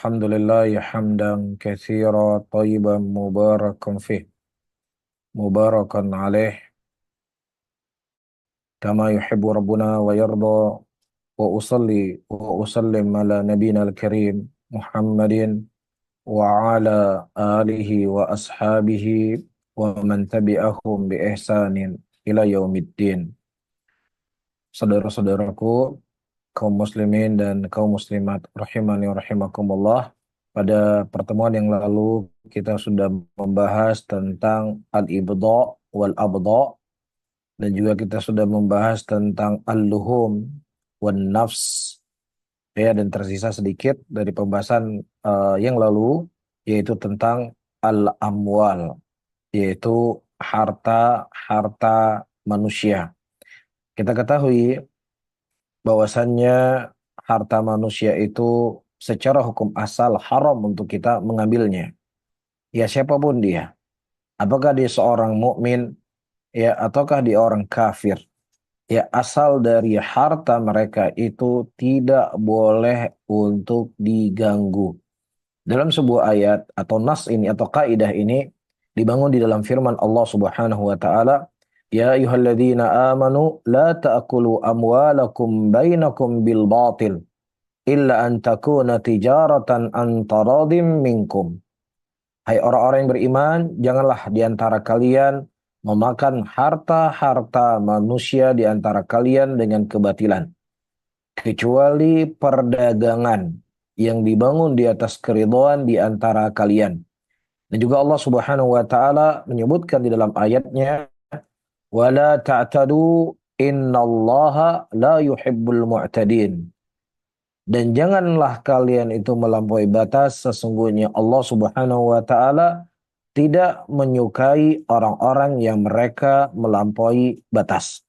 الحمد لله حمدا كثيرا طيبا مباركا فيه مباركا عليه كما يحب ربنا ويرضى. وأصلي وأسلم على نبينا الكريم محمد وعلى آله وأصحابه ومن تبعهم بإحسان إلى يوم الدين. Saudara-saudaraku, kaum muslimin dan kaum muslimat rahimani wa rahimakumullah. Pada pertemuan yang lalu kita sudah membahas tentang al-ibda wal abda, dan juga kita sudah membahas tentang al-luhum wan nafs, ya, dan tersisa sedikit dari pembahasan yang lalu, yaitu tentang al-amwal, yaitu harta manusia. Kita ketahui bahwasannya harta manusia itu secara hukum asal haram untuk kita mengambilnya. Ya, siapapun dia. Apakah dia seorang mukmin, ya, ataukah dia orang kafir. Ya, asal dari harta mereka itu tidak boleh untuk diganggu. Dalam sebuah ayat atau nas ini atau kaidah ini dibangun di dalam firman Allah Subhanahu wa taala, "Ya ayyuhalladzina amanu la ta'kulu amwalakum bainakum bil batil illa an takuna tijaratan an taradim minkum." Hai orang-orang yang beriman, janganlah di antara kalian memakan harta-harta manusia di antara kalian dengan kebatilan, kecuali perdagangan yang dibangun di atas keridhaan di antara kalian. Dan juga Allah Subhanahu wa taala menyebutkan di dalam ayatnya, "Wala ta'tadu innallaha la yuhibbul mu'tadin." Dan janganlah kalian itu melampaui batas, sesungguhnya Allah Subhanahu wa taala tidak menyukai orang-orang yang mereka melampaui batas.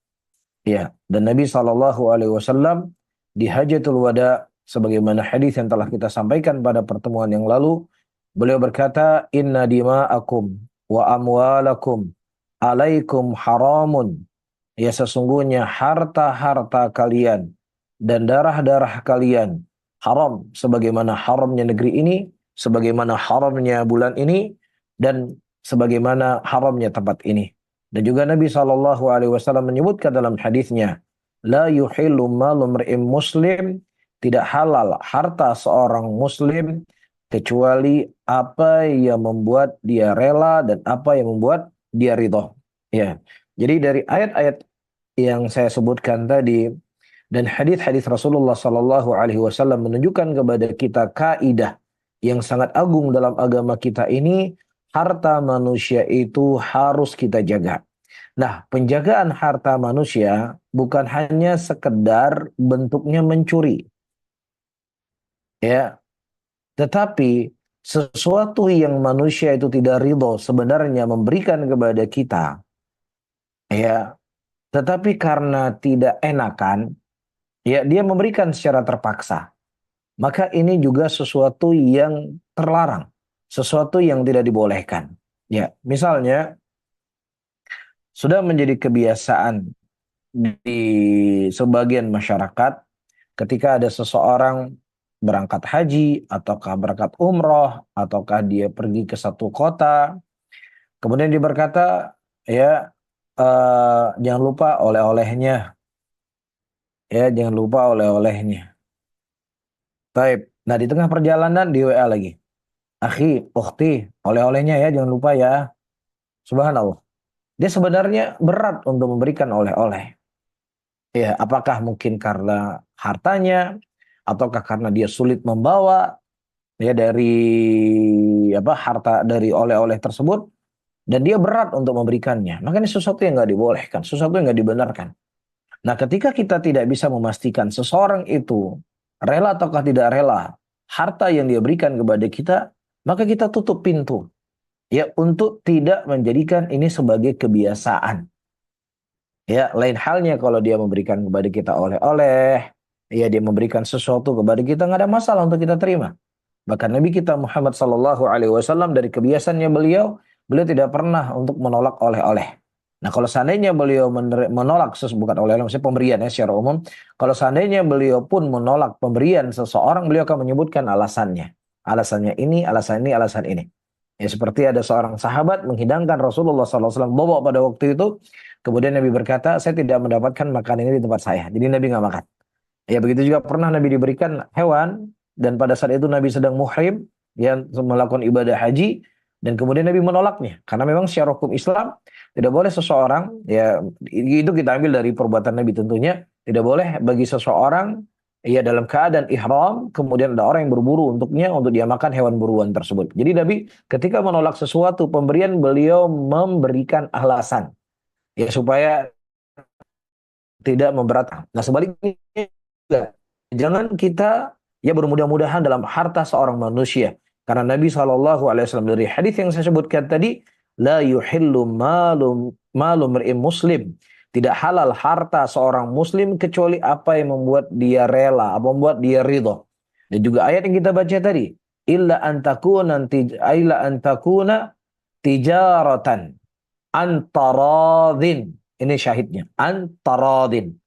Ya, dan Nabi Shallallahu alaihi wasallam di Hajjatul Wada, sebagaimana hadis yang telah kita sampaikan pada pertemuan yang lalu, beliau berkata, "Inna dima'akum wa amwalakum alaikum haramun." Ya, sesungguhnya harta-harta kalian dan darah-darah kalian haram, sebagaimana haramnya negeri ini, sebagaimana haramnya bulan ini, dan sebagaimana haramnya tempat ini. Dan juga Nabi Shallallahu alaihi wasallam menyebutkan dalam hadisnya, "La yuhillu malu mri'in muslim." Tidak halal harta seorang muslim kecuali apa yang membuat dia rela dan apa yang membuat dia ridho. Ya. Jadi dari ayat-ayat yang saya sebutkan tadi dan hadis-hadis Rasulullah Sallallahu Alaihi Wasallam menunjukkan kepada kita kaidah yang sangat agung dalam agama kita ini, harta manusia itu harus kita jaga. Nah, penjagaan harta manusia bukan hanya sekedar bentuknya mencuri, ya, tetapi sesuatu yang manusia itu tidak ridho sebenarnya memberikan kepada kita, ya, tetapi karena tidak enakan, ya, dia memberikan secara terpaksa. Maka ini juga sesuatu yang terlarang, sesuatu yang tidak dibolehkan. Ya, misalnya sudah menjadi kebiasaan di sebagian masyarakat ketika ada seseorang berangkat haji ataukah berangkat umroh ataukah dia pergi ke satu kota, kemudian dia berkata, ya, jangan lupa oleh-olehnya, ya, jangan lupa oleh-olehnya. Taib. Nah, di tengah perjalanan di WA lagi, "Akhi, ukhti, oleh-olehnya ya, jangan lupa ya." Subhanallah. Dia sebenarnya berat untuk memberikan oleh-oleh. Ya, apakah mungkin karena hartanya, ataukah karena dia sulit membawa, ya, dari harta dari oleh-oleh tersebut, dan dia berat untuk memberikannya. Makanya sesuatu yang nggak dibolehkan, sesuatu yang nggak dibenarkan. Nah, ketika kita tidak bisa memastikan seseorang itu rela ataukah tidak rela harta yang dia berikan kepada kita, maka kita tutup pintu, ya, untuk tidak menjadikan ini sebagai kebiasaan. Ya, lain halnya kalau dia memberikan kepada kita oleh-oleh, ya, dia memberikan sesuatu kepada kita, nggak ada masalah untuk kita terima. Bahkan Nabi kita Muhammad Sallallahu Alaihi Wasallam dari kebiasaannya beliau tidak pernah untuk menolak oleh-oleh. Nah, kalau seandainya beliau menolak bukan oleh-oleh, maksudnya pemberian, ya, secara umum. Kalau seandainya beliau pun menolak pemberian seseorang, beliau akan menyebutkan alasannya. Alasannya ini, alasan ini, alasan ini. Ya seperti ada seorang sahabat menghidangkan Rasulullah SAW bobok pada waktu itu. Kemudian Nabi berkata, saya tidak mendapatkan makan ini di tempat saya. Jadi Nabi nggak makan. Ya begitu juga pernah Nabi diberikan hewan. Dan pada saat itu Nabi sedang muhrim. Dia melakukan ibadah haji. Dan kemudian Nabi menolaknya. Karena memang secara hukum Islam tidak boleh seseorang. Ya itu kita ambil dari perbuatan Nabi tentunya. Tidak boleh bagi seseorang ya dalam keadaan ihram, kemudian ada orang yang berburu untuknya untuk dia makan hewan buruan tersebut. Jadi Nabi ketika menolak sesuatu pemberian, beliau memberikan alasan ya supaya tidak memberatkan. Nah sebaliknya juga, jangan kita ya bermudah-mudahan dalam harta seorang manusia. Karena Nabi SAW dari hadis yang saya sebutkan tadi, la yuhillu malu mar'in muslim. Tidak halal harta seorang muslim kecuali apa yang membuat dia rela, apa membuat dia ridho. Dan juga ayat yang kita baca tadi, illa antakuna tijaratan antaradin. Ini syahidnya, antaradin.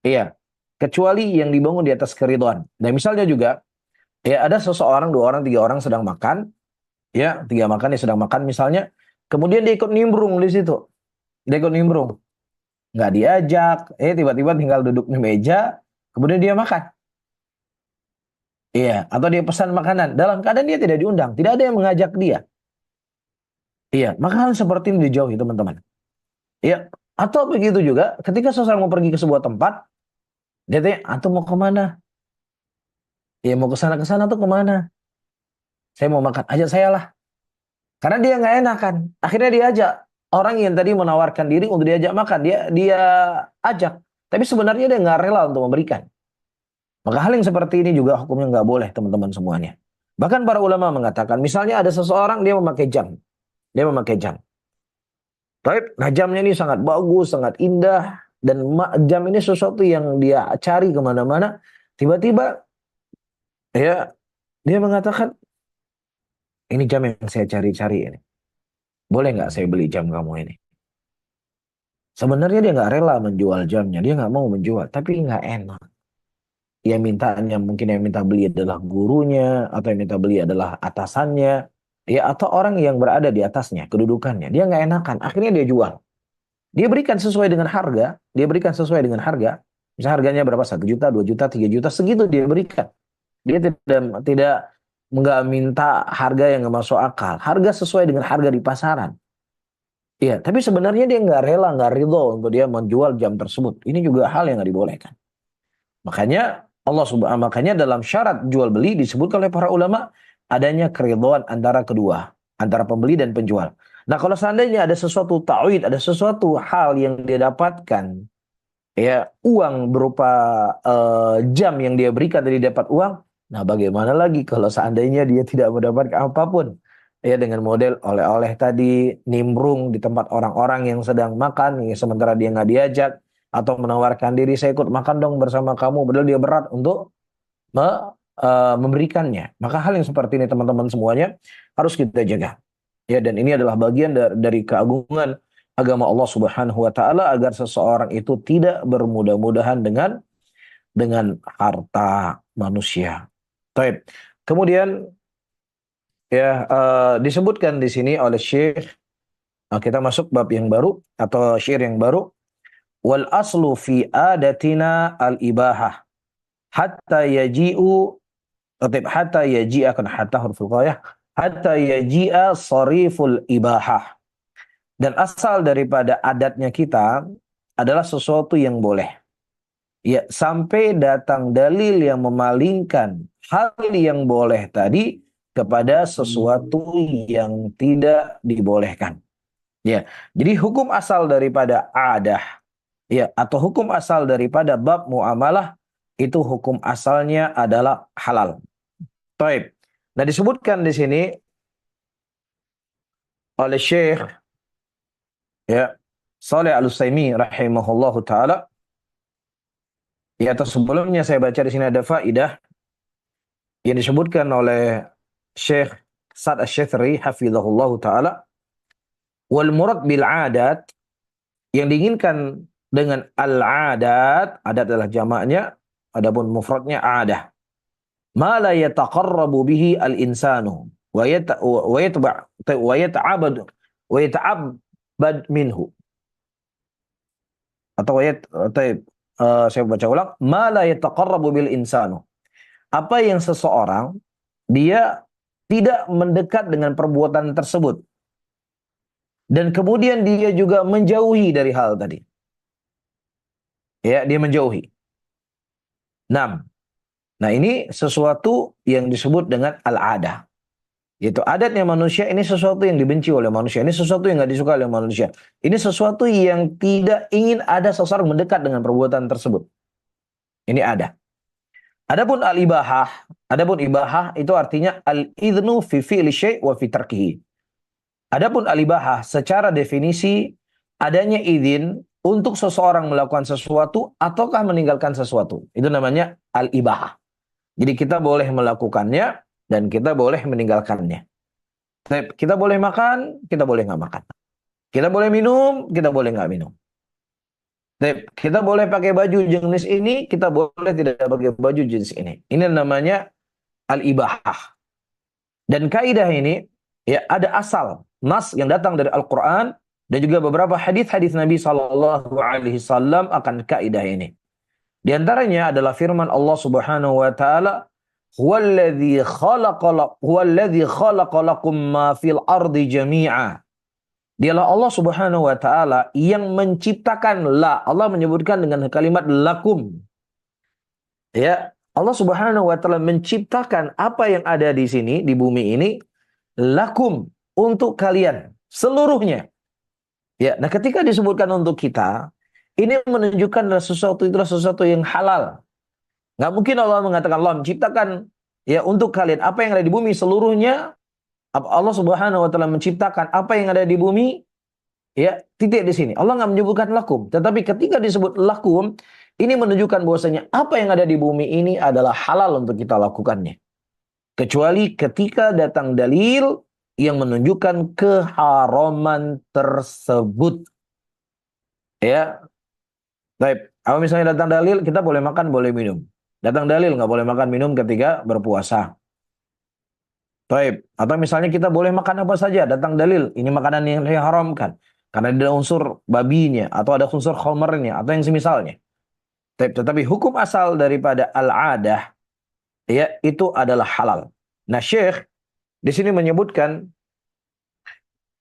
Iya, kecuali yang dibangun di atas keridhaan. Dan misalnya juga, ya ada seseorang, dua orang, tiga orang sedang makan, ya tiga makan dia sedang makan misalnya, kemudian dia ikut nimbrung di situ, dia ikut nimbrung, nggak diajak, tiba-tiba tinggal duduk di meja, kemudian dia makan, iya, atau dia pesan makanan, dalam keadaan dia tidak diundang, tidak ada yang mengajak dia, iya, maka hal seperti ini dijauhi teman-teman, iya, atau begitu juga, ketika seseorang mau pergi ke sebuah tempat, dia tanya, antum mau kemana? Ya mau ke sana tuh kemana? Saya mau makan, ajak saya lah. Karena dia nggak enak kan. Akhirnya diajak. Orang yang tadi menawarkan diri untuk diajak makan, dia ajak. Tapi sebenarnya dia nggak rela untuk memberikan. Maka hal yang seperti ini juga hukumnya nggak boleh teman-teman semuanya. Bahkan para ulama mengatakan, misalnya ada seseorang dia memakai jam. Dia memakai jam. Nah jamnya ini sangat bagus, sangat indah. Dan jam ini sesuatu yang dia cari kemana-mana. Tiba-tiba ya dia mengatakan, ini jam yang saya cari-cari ini. Boleh nggak saya beli jam kamu ini? Sebenarnya dia nggak rela menjual jamnya. Dia nggak mau menjual. Tapi nggak enak. Yang mintanya mungkin yang minta beli adalah gurunya. Atau yang minta beli adalah atasannya. Ya, atau orang yang berada di atasnya. Kedudukannya. Dia nggak enakan. Akhirnya dia jual. Dia berikan sesuai dengan harga. Dia berikan sesuai dengan harga. Misalnya harganya berapa? 1 juta, 2 juta, 3 juta. Segitu dia berikan. Dia tidak nggak minta harga yang nggak masuk akal. Harga sesuai dengan harga di pasaran. Iya, tapi sebenarnya dia nggak rela, nggak ridho untuk dia menjual jam tersebut. Ini juga hal yang nggak dibolehkan. Makanya dalam syarat jual beli disebutkan oleh para ulama adanya keridhaan antara kedua, antara pembeli dan penjual. Nah, kalau seandainya ada sesuatu ta'wid, ada sesuatu hal yang dia dapatkan, ya uang berupa jam yang dia berikan tadi dapat uang. Nah, bagaimana lagi kalau seandainya dia tidak mendapatkan apapun? Ya dengan model oleh-oleh tadi, nimbrung di tempat orang-orang yang sedang makan, ya, sementara dia nggak diajak, atau menawarkan diri, saya ikut makan dong bersama kamu, padahal dia berat untuk memberikannya. Maka hal yang seperti ini teman-teman semuanya harus kita jaga. Ya, dan ini adalah bagian dari keagungan agama Allah Subhanahu wa taala agar seseorang itu tidak bermudah-mudahan dengan harta manusia. Baik. Kemudian ya disebutkan di sini oleh Syekh, kita masuk bab yang baru atau syair yang baru. Wal aslu fi adatina al ibahah hatta yaji'u hatta yaji'a kan hatta huruful ghayah hatta yaji'a sariful ibahah. Dan asal daripada adatnya kita adalah sesuatu yang boleh. Ya, sampai datang dalil yang memalingkan hal yang boleh tadi kepada sesuatu yang tidak dibolehkan. Ya, jadi hukum asal daripada adah, ya, atau hukum asal daripada bab muamalah itu hukum asalnya adalah halal. Taib. Nah, disebutkan di sini oleh Syekh ya Shalih Al-Utsaimin rahimahullahu taala. Ya, atau sebelumnya saya baca di sini ada faidah yang disebutkan oleh Syekh Sa'd Asy-Syadzili hafizahullahu taala. Wal murad bil adat, yang diinginkan dengan al-adat, adat adalah jamaknya, adapun mufradnya adah. ma la yataqarrabu bihi al-insanu wa yata'abad minhu. Atau saya baca ulang, ma la yataqarrabu bil insanu. Apa yang seseorang dia tidak mendekat dengan perbuatan tersebut. Dan kemudian dia juga menjauhi dari hal tadi. Ya, dia menjauhi. 6. Nah, ini sesuatu yang disebut dengan al-adah. Yaitu adatnya manusia, ini sesuatu yang dibenci oleh manusia. Ini sesuatu yang nggak disukai oleh manusia. Ini sesuatu yang tidak ingin ada seseorang mendekat dengan perbuatan tersebut. Ini ada. Adapun ibahah itu artinya al-idhnu fi fi'li syai' wa fi tarkihi. Adapun al-ibahah secara definisi adanya izin untuk seseorang melakukan sesuatu ataukah meninggalkan sesuatu. Itu namanya al-ibahah. Jadi kita boleh melakukannya dan kita boleh meninggalkannya. Kita boleh makan, kita boleh nggak makan. Kita boleh minum, kita boleh nggak minum. Kita boleh pakai baju jenis ini, kita boleh tidak pakai baju jenis ini. Ini namanya al-ibahah. Dan kaidah ini ya ada asal nas yang datang dari Al-Quran dan juga beberapa hadis-hadis Nabi SAW akan kaidah ini. Di antaranya adalah firman Allah Subhanahu wa taala, "Huwallazi khalaqa lakum ma fil ardi jami'a." Dialah Allah Subhanahu wa taala yang menciptakan Allah menyebutkan dengan kalimat lakum. Ya, Allah Subhanahu wa taala menciptakan apa yang ada di sini di bumi ini lakum untuk kalian seluruhnya. Ya, nah ketika disebutkan untuk kita, ini menunjukkan itulah sesuatu yang halal. Nggak mungkin Allah mengatakan Allah menciptakan ya untuk kalian apa yang ada di bumi seluruhnya. Allah Subhanahu wa taala menciptakan apa yang ada di bumi ya titik di sini. Allah nggak menyebutkan lakum, tetapi ketika disebut lakum ini menunjukkan bahwasanya apa yang ada di bumi ini adalah halal untuk kita lakukannya. Kecuali ketika datang dalil yang menunjukkan keharaman tersebut. Ya. Baik, kalau misalnya datang dalil kita boleh makan, boleh minum. Datang dalil nggak boleh makan minum ketika berpuasa. Baik, atau misalnya kita boleh makan apa saja, datang dalil ini makanan yang diharamkan karena ada unsur babinya atau ada unsur khamrnya atau yang semisalnya. Tetapi hukum asal daripada al-adah ya itu adalah halal. Nah, Syekh di sini menyebutkan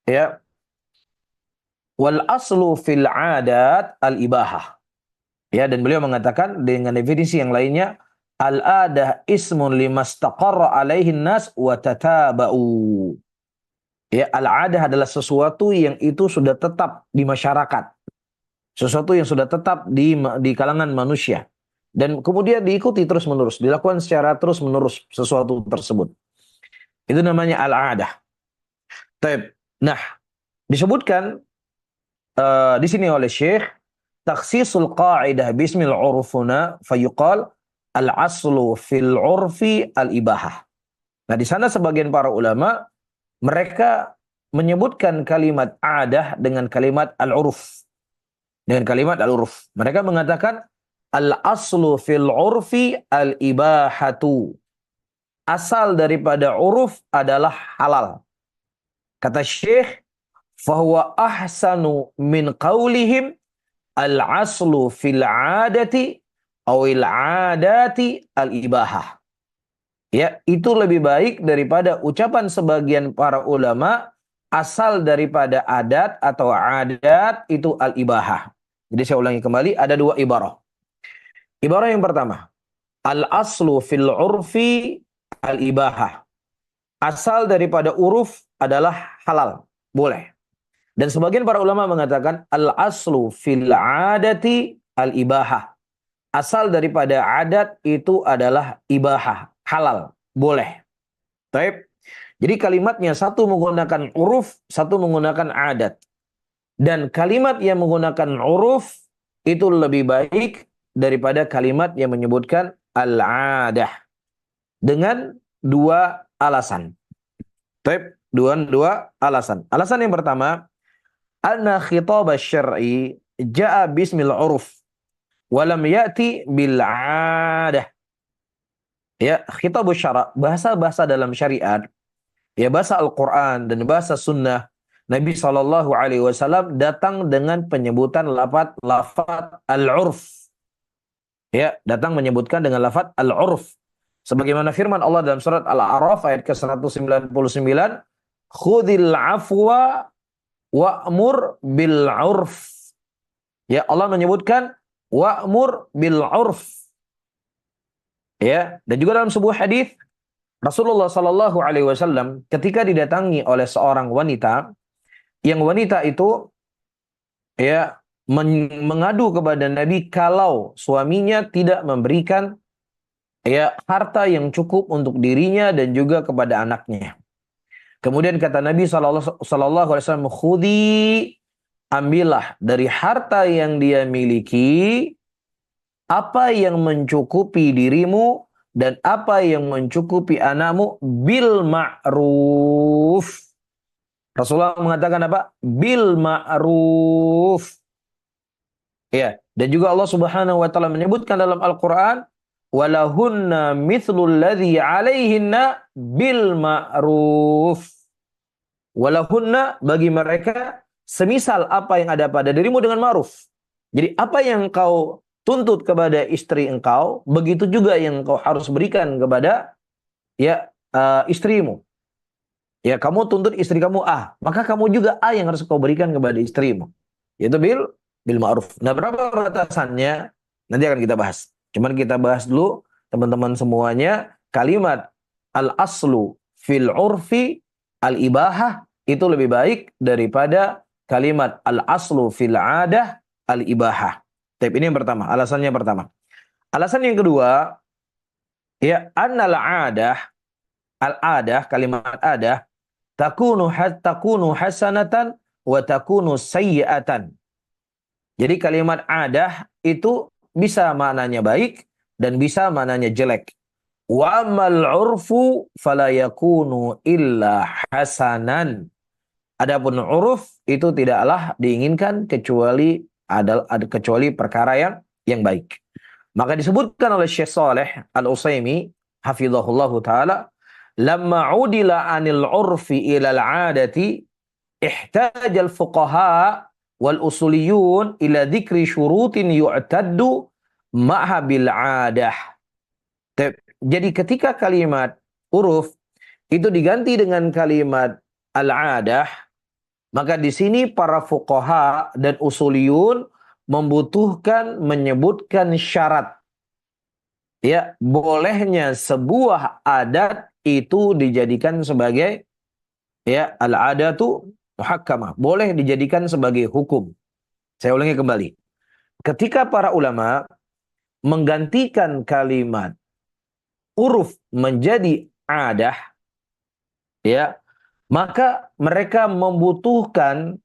ya wal aslu fil adat al-ibahah. Ya, dan beliau mengatakan dengan definisi yang lainnya al-adah ismun limastaqarra alaihi nas wa tataba'u. Ya, al-adah adalah sesuatu yang itu sudah tetap di masyarakat. Sesuatu yang sudah tetap di kalangan manusia. Dan kemudian diikuti terus-menerus, dilakukan secara terus-menerus sesuatu tersebut. Itu namanya al-adah. Nah, disebutkan di sini oleh Syekh takhsisul qa'idah bismil urfuna fayuqal al-aslu fil urfi al-ibahah. Nah, di sana sebagian para ulama mereka menyebutkan kalimat adah dengan kalimat al-urf. Dengan kalimat al-urf. Mereka mengatakan al-aslu fil urfi al-ibahatu. Asal daripada uruf adalah halal. Kata Syekh, fahuwa ahsanu min qawlihim al-aslu fil adati awil adati al-ibahah. Ya, itu lebih baik daripada ucapan sebagian para ulama asal daripada adat atau adat itu al-ibahah. Jadi saya ulangi kembali, ada dua ibarah. Ibarah yang pertama, al-aslu fil urfi al-ibahah. Asal daripada uruf adalah halal, boleh. Dan sebagian para ulama mengatakan al-aslu fil adati al-ibahah. Asal daripada adat itu adalah ibahah, halal, boleh. Taib. Jadi kalimatnya satu menggunakan uruf, satu menggunakan adat. Dan kalimat yang menggunakan uruf itu lebih baik daripada kalimat yang menyebutkan al-adah. Dengan dua alasan. Taib. Dua alasan. Alasan yang pertama, anna khitab asy-syar'i jaa bismil uruf walam ya'ti bil 'adah. Ya, khitabus syara, bahasa-bahasa dalam syariat, ya bahasa Al-Quran dan bahasa Sunnah Nabi Shallallahu Alaihi Wasallam datang dengan penyebutan lafat al-urf. Ya, datang menyebutkan dengan lafat al-urf. Sebagaimana firman Allah dalam surat Al-A'raf ayat ke-199, khudil afwa wa'mur bil urf. Ya, Allah menyebutkan wa'mur bil urf. Ya, dan juga dalam sebuah hadis Rasulullah Shallallahu Alaihi Wasallam ketika didatangi oleh seorang wanita, yang wanita itu ya mengadu kepada Nabi kalau suaminya tidak memberikan ya harta yang cukup untuk dirinya dan juga kepada anaknya. Kemudian kata Nabi Shallallahu Alaihi Wasallam, khudi, ambillah dari harta yang dia miliki apa yang mencukupi dirimu dan apa yang mencukupi anakmu bil ma'ruf. Rasulullah mengatakan apa? Bil ma'ruf. Ya, dan juga Allah Subhanahu wa taala menyebutkan dalam Al-Qur'an, walahunna mithlul ladzi 'alaihinna bil ma'ruf. Walahunna, bagi mereka semisal apa yang ada pada dirimu dengan ma'ruf. Jadi apa yang kau tuntut kepada istri engkau, begitu juga yang kau harus berikan kepada ya istrimu. Ya, kamu tuntut istri kamu A, maka kamu juga A yang harus kau berikan kepada istrimu. Yaitu bil ma'ruf. Nah, berapa batasannya? Nanti akan kita bahas. Cuman kita bahas dulu teman-teman semuanya, kalimat al-aslu fil urfi al-ibahah itu lebih baik daripada kalimat al-aslu fil adah al-ibahah. Tapi ini yang pertama, alasannya pertama. Alasan yang kedua, ya annal adah, al-adah, kalimat adah takunu hasanatan wa takunu sayyi'atan. Jadi kalimat adah itu bisa maknanya baik dan bisa maknanya jelek. Wa amal urfu fala yakunu illa hasanan. Adapun uruf itu tidaklah diinginkan kecuali perkara yang baik. Maka disebutkan oleh Syekh Saleh Al-Utsaimin hafizahullahu taala, lamma udila anil urfi ila al-'adati ihtaja al-fuqaha wal usuliyun ila dzikri syurutin yu'taddu ma'a bil 'adah. Jadi ketika kalimat uruf itu diganti dengan kalimat al-'adah, maka di sini para fuqaha dan usuliyun membutuhkan menyebutkan syarat. Ya, bolehnya sebuah adat itu dijadikan sebagai ya al-adatu muhakkamah, boleh dijadikan sebagai hukum. Saya ulangi kembali. Ketika para ulama menggantikan kalimat uruf menjadi adah, ya, maka mereka membutuhkan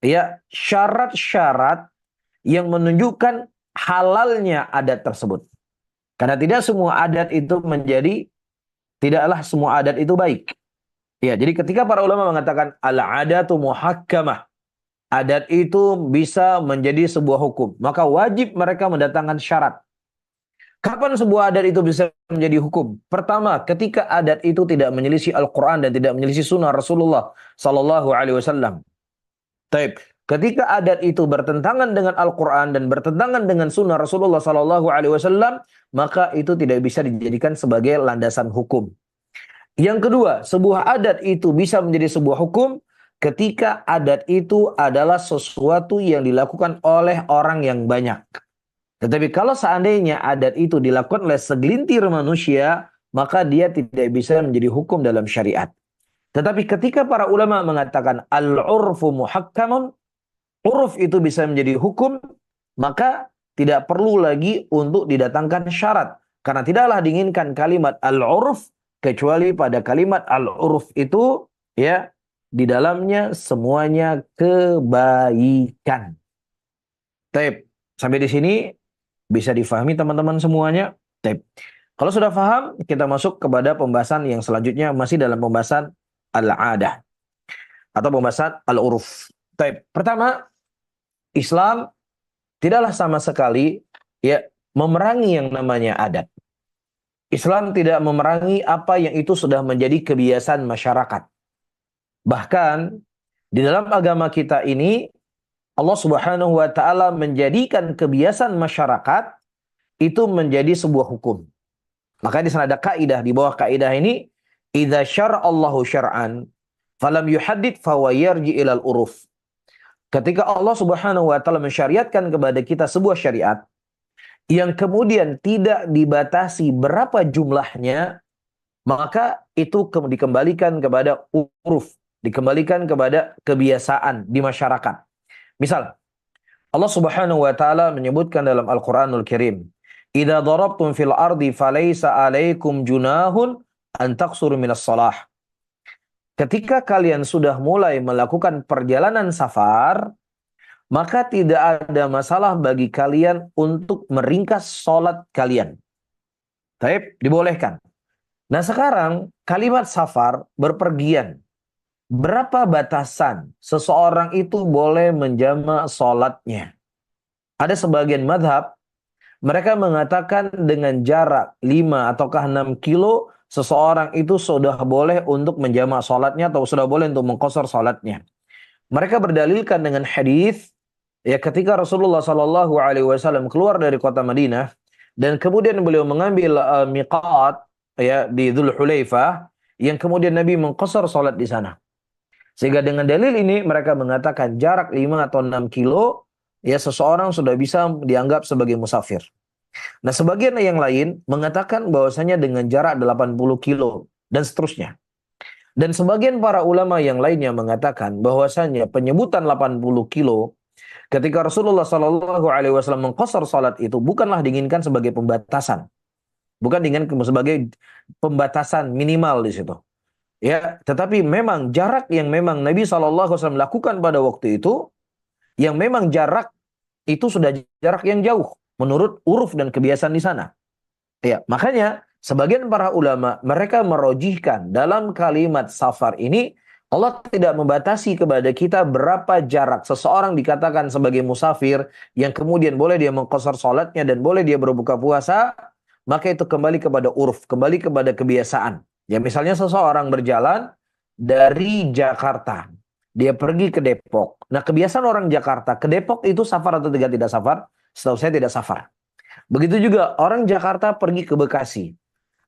ya syarat-syarat yang menunjukkan halalnya adat tersebut. Karena tidak semua adat itu tidaklah semua adat itu baik. Ya, jadi ketika para ulama mengatakan al-adatu muhakkamah, adat itu bisa menjadi sebuah hukum, maka wajib mereka mendatangkan syarat. Kapan sebuah adat itu bisa menjadi hukum? Pertama, ketika adat itu tidak menyelisih Al-Quran dan tidak menyelisih sunnah Rasulullah Sallallahu Alaihi Wasallam. Taib. Ketika adat itu bertentangan dengan Al-Quran dan bertentangan dengan sunnah Rasulullah Sallallahu Alaihi Wasallam, maka itu tidak bisa dijadikan sebagai landasan hukum. Yang kedua, sebuah adat itu bisa menjadi sebuah hukum ketika adat itu adalah sesuatu yang dilakukan oleh orang yang banyak. Tetapi kalau seandainya adat itu dilakukan oleh segelintir manusia, maka dia tidak bisa menjadi hukum dalam syariat. Tetapi ketika para ulama mengatakan al-urfu muhakkamun, uruf itu bisa menjadi hukum, maka tidak perlu lagi untuk didatangkan syarat. Karena tidaklah diinginkan kalimat al-urf, kecuali pada kalimat al-urf itu, ya, di dalamnya semuanya kebaikan. Taib. Sampai di sini bisa difahami teman-teman semuanya? Taib. Kalau sudah paham, kita masuk kepada pembahasan yang selanjutnya, masih dalam pembahasan al-adah atau pembahasan al-uruf. Taib. Pertama, Islam tidaklah sama sekali ya memerangi yang namanya adat. Islam tidak memerangi apa yang itu sudah menjadi kebiasaan masyarakat. Bahkan di dalam agama kita ini Allah Subhanahu wa taala menjadikan kebiasaan masyarakat itu menjadi sebuah hukum. Maka di sana ada kaidah, di bawah kaidah ini idza syara'allahu syar'an falam yuhaddid fahuwa yarji ilal uruf. Ketika Allah Subhanahu wa taala mensyariatkan kepada kita sebuah syariat yang kemudian tidak dibatasi berapa jumlahnya, maka itu dikembalikan kepada uruf, dikembalikan kepada kebiasaan di masyarakat. Misal, Allah Subhanahu wa taala menyebutkan dalam Al-Qur'anul Karim, "Idza darabtum fil ardi falaysa 'alaikum junahun an taqsuru minas shalah." Ketika kalian sudah mulai melakukan perjalanan safar, maka tidak ada masalah bagi kalian untuk meringkas sholat kalian. Taib, dibolehkan. Nah sekarang kalimat safar, berpergian. Berapa batasan seseorang itu boleh menjama sholatnya? Ada sebagian madhab, mereka mengatakan dengan jarak 5 ataukah 6 kilo, seseorang itu sudah boleh untuk menjama sholatnya atau sudah boleh untuk mengqashar sholatnya. Mereka berdalilkan dengan hadis ya ketika Rasulullah Shallallahu Alaihi Wasallam keluar dari kota Madinah dan kemudian beliau mengambil miqat ya di Dzul Hulaifah yang kemudian Nabi mengqashar sholat di sana. Sehingga dengan dalil ini mereka mengatakan jarak 5 atau 6 kilo ya seseorang sudah bisa dianggap sebagai musafir. Nah sebagian yang lain mengatakan bahwasanya dengan jarak 80 kilo dan seterusnya. Dan sebagian para ulama yang lainnya mengatakan bahwasanya penyebutan 80 kilo ketika Rasulullah Shallallahu Alaihi Wasallam mengqashar salat itu bukanlah diinginkan sebagai pembatasan, bukan diinginkan sebagai pembatasan minimal di situ. Ya, tetapi memang jarak yang memang Nabi Shallallahu Alaihi Wasallam lakukan pada waktu itu, yang memang jarak itu sudah jarak yang jauh menurut uruf dan kebiasaan di sana. Ya, makanya sebagian para ulama mereka merojihkan dalam kalimat safar ini Allah tidak membatasi kepada kita berapa jarak seseorang dikatakan sebagai musafir yang kemudian boleh dia mengqashar salatnya dan boleh dia berbuka puasa, maka itu kembali kepada uruf, kembali kepada kebiasaan. Ya misalnya seseorang berjalan dari Jakarta, dia pergi ke Depok. Nah kebiasaan orang Jakarta ke Depok itu safar atau tidak safar? Setahu saya tidak safar. Begitu juga orang Jakarta pergi ke Bekasi.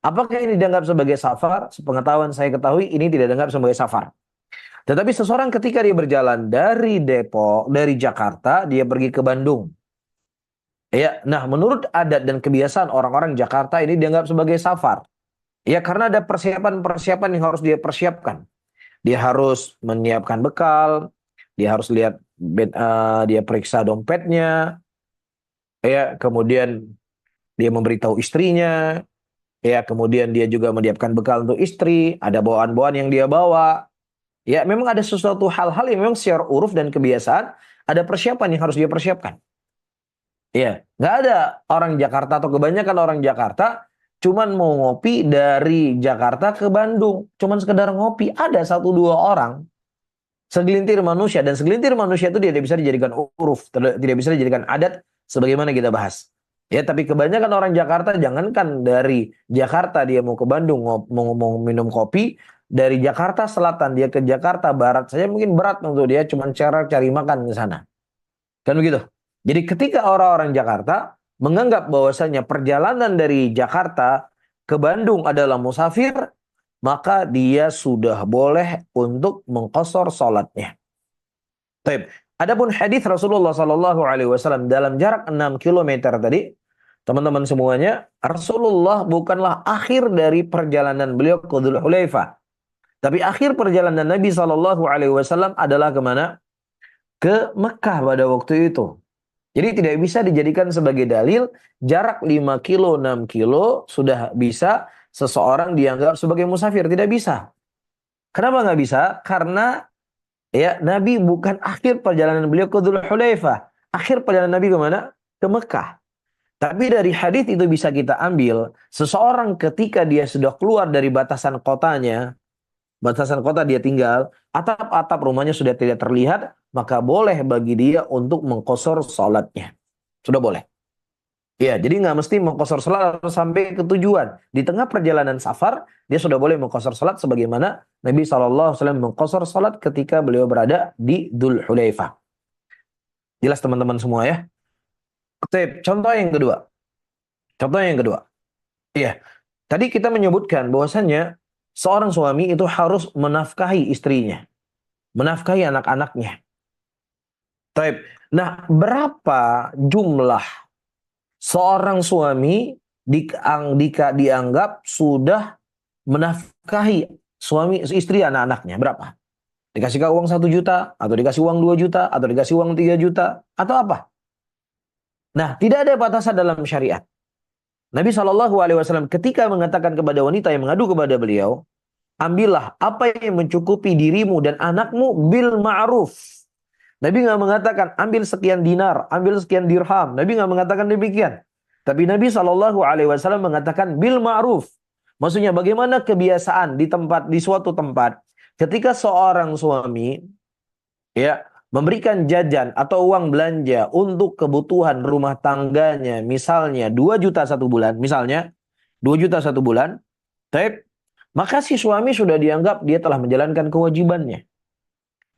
Apakah ini dianggap sebagai safar? Sepengetahuan saya ketahui ini tidak dianggap sebagai safar. Tetapi seseorang ketika dia berjalan dari Depok, dari Jakarta, dia pergi ke Bandung. Ya, nah menurut adat dan kebiasaan orang-orang Jakarta ini dianggap sebagai safar. Ya karena ada persiapan-persiapan yang harus dia persiapkan. Dia harus menyiapkan bekal, dia harus lihat dia periksa dompetnya, ya kemudian dia memberitahu istrinya, ya kemudian dia juga menyiapkan bekal untuk istri, ada bawaan-bawaan yang dia bawa. Ya memang ada sesuatu hal-hal yang memang secara uruf dan kebiasaan ada persiapan yang harus dia persiapkan. Ya, nggak ada orang Jakarta atau kebanyakan orang Jakarta cuman mau ngopi dari Jakarta ke Bandung, cuman sekedar ngopi. Ada satu dua orang, segelintir manusia, dan segelintir manusia itu tidak bisa dijadikan uruf, tidak bisa dijadikan adat sebagaimana kita bahas. Ya, tapi kebanyakan orang Jakarta jangankan dari Jakarta dia mau ke Bandung mau minum kopi, dari Jakarta Selatan dia ke Jakarta Barat saja mungkin berat untuk dia cuman cara cari makan ke sana. Kan begitu. Jadi ketika orang-orang Jakarta menganggap bahwasanya perjalanan dari Jakarta ke Bandung adalah musafir, maka dia sudah boleh untuk mengqashar salatnya. Baik. Adapun hadis Rasulullah Sallallahu Alaihi Wasallam dalam jarak 6 kilometer tadi, teman-teman semuanya, Rasulullah bukanlah akhir dari perjalanan beliau ke Dzul Hulaifah, tapi akhir perjalanan Nabi Sallallahu Alaihi Wasallam adalah kemana? Ke Mekah pada waktu itu. Jadi tidak bisa dijadikan sebagai dalil jarak 5 kilo, 6 kilo sudah bisa seseorang dianggap sebagai musafir. Tidak bisa. Kenapa nggak bisa? Karena ya Nabi bukan akhir perjalanan beliau ke Dzul Hulaifah. Akhir perjalanan Nabi kemana? Ke Mekah. Tapi dari hadis itu bisa kita ambil, seseorang ketika dia sudah keluar dari batasan kotanya, batasan kota dia tinggal, atap-atap rumahnya sudah tidak terlihat, maka boleh bagi dia untuk mengqashar salatnya. Sudah boleh. Iya, jadi nggak mesti mengqashar salat harus sampai ke tujuan. Di tengah perjalanan safar, dia sudah boleh mengqashar salat sebagaimana Nabi SAW mengqashar salat ketika beliau berada di Dzul Hulaifah. Jelas teman-teman semua ya? Oke, contoh yang kedua. Contoh yang kedua. Iya, tadi kita menyebutkan bahwasannya seorang suami itu harus menafkahi istrinya, menafkahi anak-anaknya. Taib. Nah, berapa jumlah seorang suami dianggap sudah menafkahi suami istri anak-anaknya? Berapa? Dikasih uang 1 juta, atau dikasih uang 2 juta, atau dikasih uang 3 juta, atau apa? Nah, tidak ada batasan dalam syariat. Nabi SAW ketika mengatakan kepada wanita yang mengadu kepada beliau, ambillah apa yang mencukupi dirimu dan anakmu bil ma'ruf. Nabi nggak mengatakan ambil sekian dinar, ambil sekian dirham. Nabi nggak mengatakan demikian. Tapi Nabi SAW mengatakan bil ma'ruf. Maksudnya bagaimana kebiasaan di suatu tempat ketika seorang suami ya memberikan jajan atau uang belanja untuk kebutuhan rumah tangganya, misalnya 2 juta 1 bulan, misalnya 2 juta 1 bulan, maka si suami sudah dianggap dia telah menjalankan kewajibannya.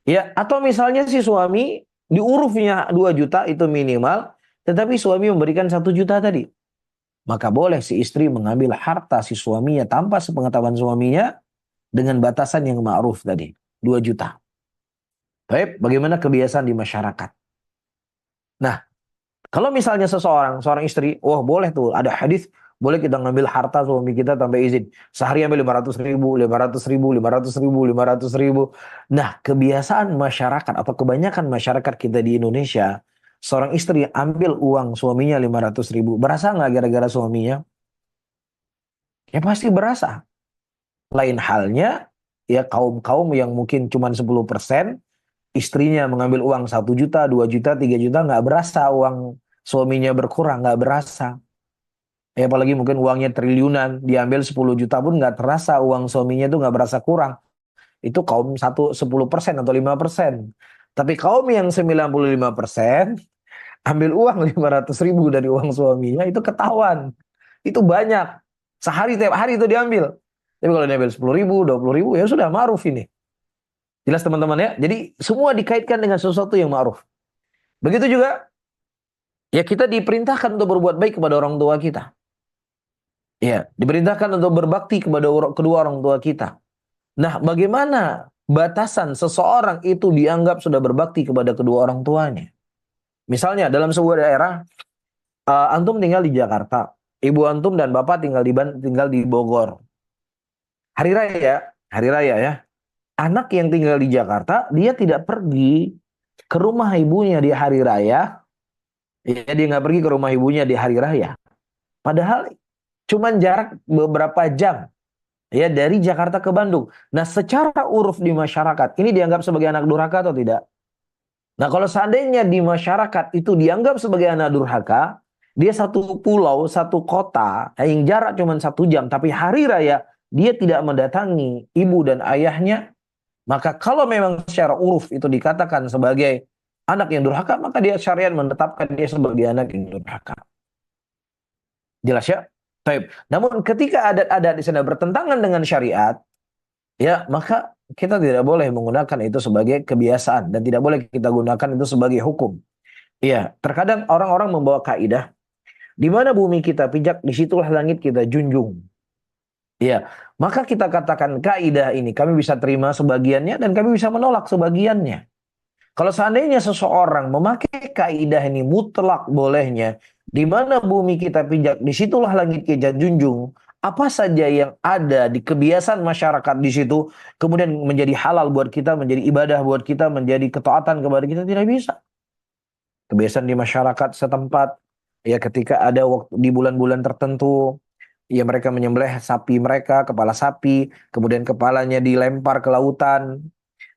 Ya, atau misalnya si suami diurufnya 2 juta itu minimal, tetapi suami memberikan 1 juta tadi. Maka boleh si istri mengambil harta si suaminya tanpa sepengetahuan suaminya dengan batasan yang ma'ruf tadi, 2 juta. Baik, bagaimana kebiasaan di masyarakat? Nah, kalau misalnya seorang istri, wah boleh tuh, ada hadis, boleh kita ngambil harta suami kita tanpa izin. Sehari ambil 500 ribu, 500 ribu, 500 ribu, 500 ribu. Nah, kebiasaan masyarakat atau kebanyakan masyarakat kita di Indonesia, seorang istri ambil uang suaminya 500 ribu. Berasa nggak gara-gara suaminya? Ya pasti berasa. Lain halnya, ya kaum-kaum yang mungkin cuma 10%, istrinya mengambil uang 1 juta, 2 juta, 3 juta, nggak berasa uang suaminya berkurang, nggak berasa. Ya, apalagi mungkin uangnya triliunan, diambil 10 juta pun nggak terasa uang suaminya itu nggak berasa kurang. Itu kaum 10% atau 5%. Tapi kaum yang 95% ambil uang 500 ribu dari uang suaminya itu ketahuan. Itu banyak. Sehari tiap hari itu diambil. Tapi kalau diambil 10 ribu, 20 ribu ya sudah ma'ruf ini. Jelas teman-teman ya. Jadi semua dikaitkan dengan sesuatu yang ma'ruf. Begitu juga ya kita diperintahkan untuk berbuat baik kepada orang tua kita. Ya, diperintahkan untuk berbakti kepada kedua orang tua kita. Nah, bagaimana batasan seseorang itu dianggap sudah berbakti kepada kedua orang tuanya? Misalnya dalam sebuah daerah, antum tinggal di Jakarta, ibu antum dan bapak tinggal di Bogor. Hari raya ya. Anak yang tinggal di Jakarta, dia tidak pergi ke rumah ibunya di hari raya. Ya, dia nggak pergi ke rumah ibunya di hari raya. Padahal cuman jarak beberapa jam ya dari Jakarta ke Bandung. Nah, secara uruf di masyarakat ini dianggap sebagai anak durhaka atau tidak? Nah, kalau seandainya di masyarakat itu dianggap sebagai anak durhaka, dia satu pulau, satu kota, yang jarak cuma 1 jam, tapi hari raya dia tidak mendatangi ibu dan ayahnya, maka kalau memang secara uruf itu dikatakan sebagai anak yang durhaka, maka dia syariat menetapkan dia sebagai anak yang durhaka. Jelas ya? Taib. Namun ketika adat-adat di sana bertentangan dengan syariat, ya maka kita tidak boleh menggunakan itu sebagai kebiasaan dan tidak boleh kita gunakan itu sebagai hukum. Iya, terkadang orang-orang membawa kaidah di mana bumi kita pijak, disitulah langit kita junjung. Iya, maka kita katakan kaidah ini kami bisa terima sebagiannya dan kami bisa menolak sebagiannya. Kalau seandainya seseorang memakai kaidah ini mutlak bolehnya, di mana bumi kita pijak, disitulah langit kita junjung. Apa saja yang ada di kebiasaan masyarakat di situ, kemudian menjadi halal buat kita, menjadi ibadah buat kita, menjadi ketaatan kepada kita, tidak bisa. Kebiasaan di masyarakat setempat, ya ketika ada waktu di bulan-bulan tertentu, ya mereka menyembelih sapi mereka, kepala sapi, kemudian kepalanya dilempar ke lautan,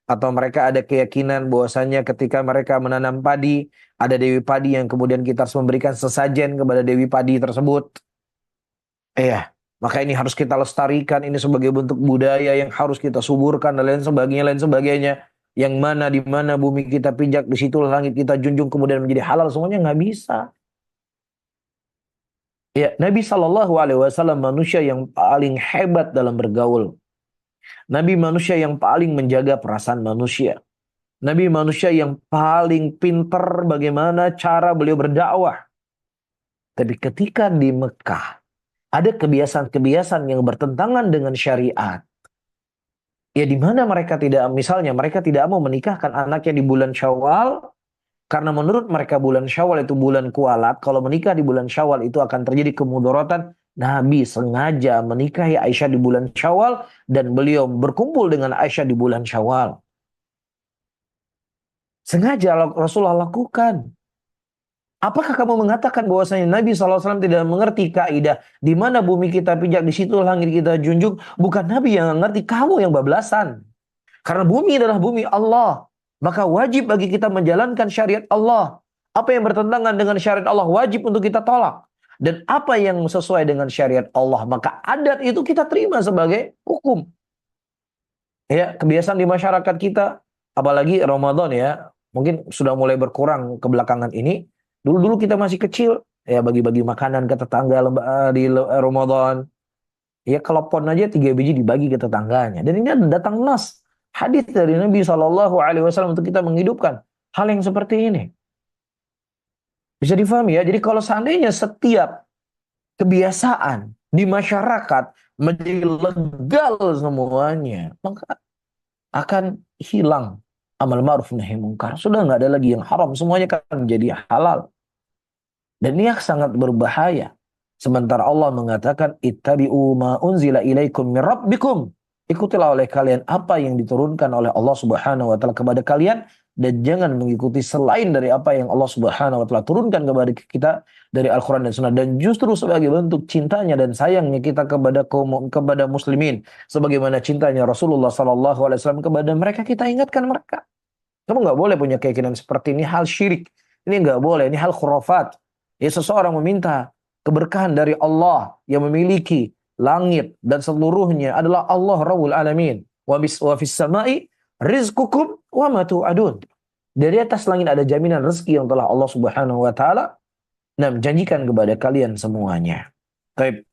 atau mereka ada keyakinan bahwasanya ketika mereka menanam padi, ada dewi padi yang kemudian kita harus memberikan sesajen kepada dewi padi tersebut. Iya, maka ini harus kita lestarikan, ini sebagai bentuk budaya yang harus kita suburkan dan lain sebagainya. Yang mana di mana bumi kita pijak, di situ langit kita junjung kemudian menjadi halal semuanya nggak bisa. Ya, Nabi Shallallahu Alaihi Wasallam manusia yang paling hebat dalam bergaul. Nabi manusia yang paling menjaga perasaan manusia. Nabi manusia yang paling pinter bagaimana cara beliau berdakwah. Tapi ketika di Mekah ada kebiasaan-kebiasaan yang bertentangan dengan syariat. Ya di mana mereka tidak, misalnya mereka tidak mau menikahkan anaknya di bulan Syawal karena menurut mereka bulan Syawal itu bulan kualat. Kalau menikah di bulan Syawal itu akan terjadi kemudorotan. Nabi sengaja menikahi Aisyah di bulan Syawal dan beliau berkumpul dengan Aisyah di bulan Syawal. Sengaja Rasulullah lakukan. Apakah kamu mengatakan bahwasanya Nabi SAW tidak mengerti kaidah di mana bumi kita pijak, di situ langit kita junjung? Bukan Nabi yang ngerti, kamu yang bablasan. Karena bumi adalah bumi Allah. Maka wajib bagi kita menjalankan syariat Allah. Apa yang bertentangan dengan syariat Allah wajib untuk kita tolak. Dan apa yang sesuai dengan syariat Allah, maka adat itu kita terima sebagai hukum. Ya, kebiasaan di masyarakat kita, apalagi Ramadan ya, mungkin sudah mulai berkurang kebelakangan ini. Dulu-dulu kita masih kecil, ya bagi-bagi makanan ke tetangga di Ramadan. Ya klepon aja 3 biji dibagi ke tetangganya. Dan ini datang nas hadis dari Nabi SAW untuk kita menghidupkan hal yang seperti ini. Bisa difahami ya. Jadi kalau seandainya setiap kebiasaan di masyarakat menjadi legal semuanya, maka akan hilang amal ma'ruf nahi mungkar. Sudah nggak ada lagi yang haram, semuanya akan menjadi halal. Dan ini sangat berbahaya. Sementara Allah mengatakan ittabi'u ma unzila ilaikum min rabbikum. Ikutilah oleh kalian apa yang diturunkan oleh Allah Subhanahu wa taala kepada kalian dan jangan mengikuti selain dari apa yang Allah Subhanahu wa taala turunkan kepada kita dari Al-Qur'an dan Sunnah. Dan justru sebagai bentuk cintanya dan sayangnya kita kepada muslimin, sebagaimana cintanya Rasulullah sallallahu alaihi wasallam kepada mereka, kita ingatkan mereka. Kamu nggak boleh punya keyakinan seperti ini, hal syirik. Ini nggak boleh, ini hal khurafat. Ya seseorang meminta keberkahan dari Allah yang memiliki langit dan seluruhnya adalah Allah Rabbul Alamin. Wa fis sama'i rizqukum wa ma tu'adun. Dari atas langit ada jaminan rezeki yang telah Allah Subhanahu wa taala menjanjikan kepada kalian semuanya. Baik.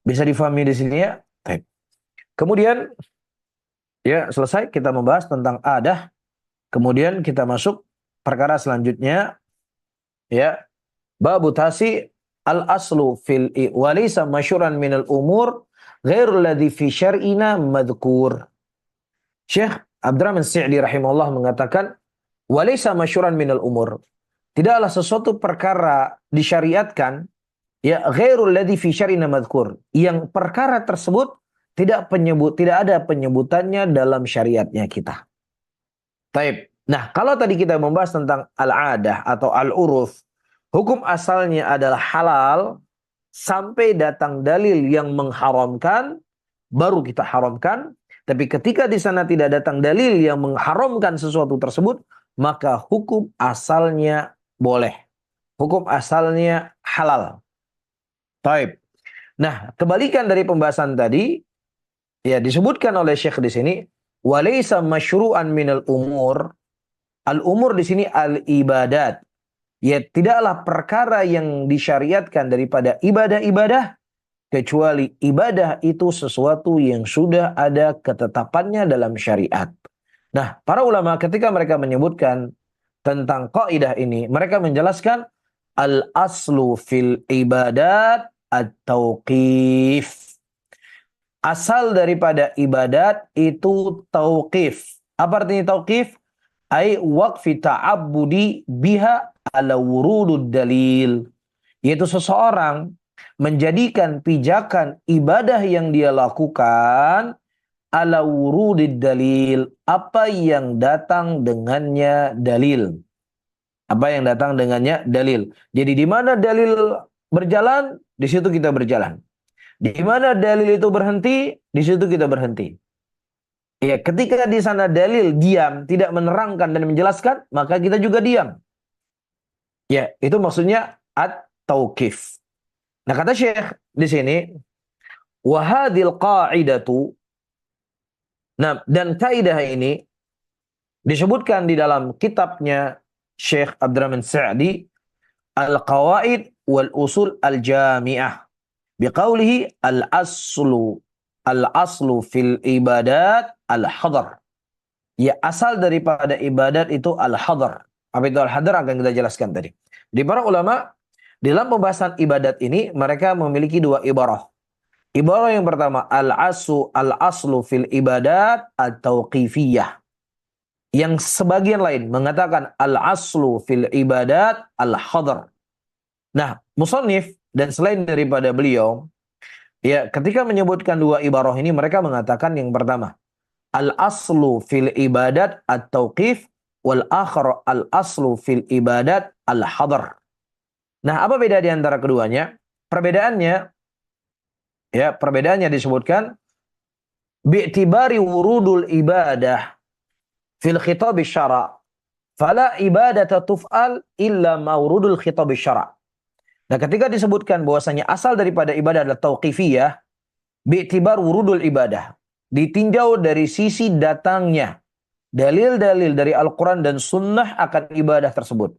Bisa difahami di sini ya? Baik. Kemudian ya selesai kita membahas tentang adah. Kemudian kita masuk perkara selanjutnya ya. Babu tasi al-aslu fil walisa masyuran minal umur ghairul ladzi fi syar'ina madhkur. Syekh Abdurrahman Sa'di rahimahullah mengatakan walisa masyuran minal umur. Tidaklah sesuatu perkara disyariatkan ya ghairul ladzi fi syar'ina madhkur. Yang perkara tersebut tidak ada penyebutannya dalam syariatnya kita. Taib. Nah, kalau tadi kita membahas tentang al-adah atau al-uruf, hukum asalnya adalah halal sampai datang dalil yang mengharamkan, baru kita haramkan. Tapi ketika di sana tidak datang dalil yang mengharamkan sesuatu tersebut, maka hukum asalnya boleh. Hukum asalnya halal. Taib. Nah, kebalikan dari pembahasan tadi, ya disebutkan oleh Syekh di sini, walaysa masyru'an minal umur. Al-umur di sini al-ibadat. Ya, tidaklah perkara yang disyariatkan daripada ibadah-ibadah, kecuali ibadah itu sesuatu yang sudah ada ketetapannya dalam syariat. Nah, para ulama ketika mereka menyebutkan tentang kaidah ini, mereka menjelaskan al-aslu fil ibadat at-tauqif. Asal daripada ibadat itu tauqif. Apa artinya tauqif? Ai waqfi ta'abbudi biha ala wurudud dalil. Yaitu seseorang menjadikan pijakan ibadah yang dia lakukan ala wurudid dalil. Apa yang datang dengannya dalil. Apa yang datang dengannya dalil. Jadi di mana dalil berjalan, di situ kita berjalan. Di mana dalil itu berhenti, di situ kita berhenti. Ya, ketika di sana dalil diam, tidak menerangkan dan menjelaskan, maka kita juga diam. Ya, itu maksudnya at-tauqif. Nah, kata Syekh di sini, wa hadhil qa'idatu. Nah, dan kaidah ini disebutkan di dalam kitabnya Syekh Abdurrahman Sa'di, al-qawaid wal usul al-jami'ah. Biqaulihi al-aslu fil ibadat al-hadar. Ya, asal daripada ibadat itu al-hadar. Apa itu al-hadar akan kita jelaskan tadi. Di para ulama, dalam pembahasan ibadat ini, mereka memiliki dua ibarah. Ibarah yang pertama, al-aslu fil ibadat at-tauqifiyah. Yang sebagian lain mengatakan al-aslu fil ibadat al-hadar. Nah, musannif dan selain daripada beliau, ya, ketika menyebutkan dua ibarah ini, mereka mengatakan yang pertama, al-aslu fil ibadat at-tauqif wal akhar al-aslu fil ibadat al-hadar. Nah, apa beda di antara keduanya? Perbedaannya disebutkan bi'tibari wurudul ibadah fil khitab syara'. Fala ibadata tuf'al illa mawrudul khitab syara'. Nah, ketika disebutkan bahwasanya asal daripada ibadah adalah tauqifiyah, bi'tibar wurudul ibadah, ditinjau dari sisi datangnya dalil-dalil dari Al-Quran dan Sunnah akan ibadah tersebut.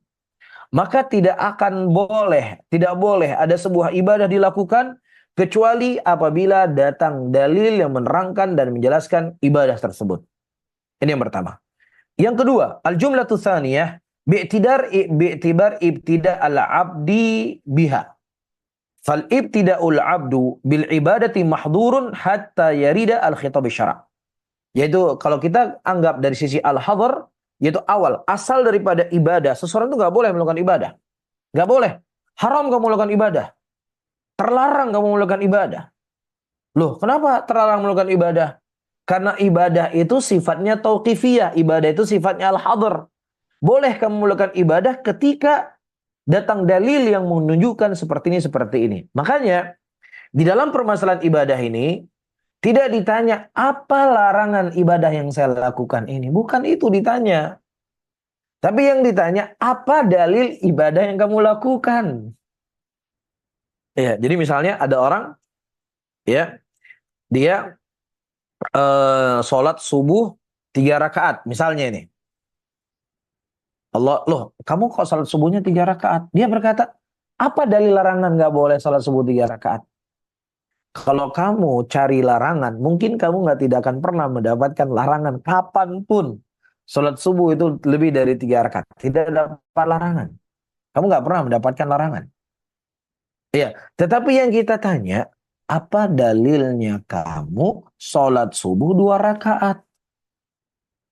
Maka tidak boleh ada sebuah ibadah dilakukan kecuali apabila datang dalil yang menerangkan dan menjelaskan ibadah tersebut. Ini yang pertama. Yang kedua, al-jumlatu tsaniyah bi'tibar ibtida' al-'abdi biha. Fal ibtida'ul 'abdu bil ibadati mahdurun hatta yarida al-khitab syara'. Yaitu kalau kita anggap dari sisi al-hadar, yaitu asal daripada ibadah. Seseorang itu nggak boleh melakukan ibadah. Nggak boleh. Haram kamu melakukan ibadah. Terlarang kamu melakukan ibadah. Loh, kenapa terlarang melakukan ibadah? Karena ibadah itu sifatnya tauqifiyah. Ibadah itu sifatnya al-hadar. Boleh kamu melakukan ibadah ketika datang dalil yang menunjukkan seperti ini. Makanya, di dalam permasalahan ibadah ini, tidak ditanya, apa larangan ibadah yang saya lakukan ini? Bukan itu ditanya. Tapi yang ditanya, apa dalil ibadah yang kamu lakukan? Ya, jadi misalnya ada orang, ya, dia sholat subuh 3 rakaat. Misalnya ini. Loh, kamu kok sholat subuhnya 3 rakaat? Dia berkata, apa dalil larangan nggak boleh sholat subuh 3 rakaat? Kalau kamu cari larangan, mungkin kamu tidak akan pernah mendapatkan larangan kapanpun. Sholat subuh itu lebih dari 3 rakaat. Tidak dapat larangan. Kamu nggak pernah mendapatkan larangan. Iya, tetapi yang kita tanya, apa dalilnya kamu sholat subuh 2 rakaat?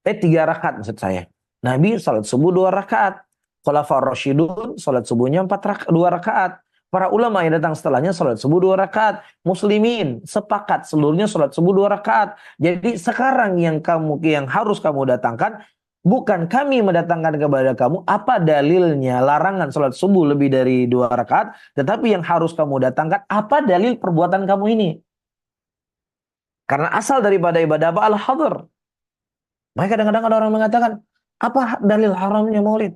3 rakaat maksud saya. Nabi sholat subuh 2 rakaat. Khulafaur Rasyidun sholat subuhnya 2 rakaat. Para ulama yang datang setelahnya sholat subuh 2 rakaat. Muslimin sepakat seluruhnya sholat subuh 2 rakaat. Jadi sekarang yang harus kamu datangkan, bukan kami mendatangkan kepada kamu apa dalilnya larangan sholat subuh lebih dari 2 rakaat, tetapi yang harus kamu datangkan apa dalil perbuatan kamu ini. Karena asal daripada ibadah apa? Al-hadar. Maka kadang-kadang ada orang mengatakan, apa dalil haramnya maulid?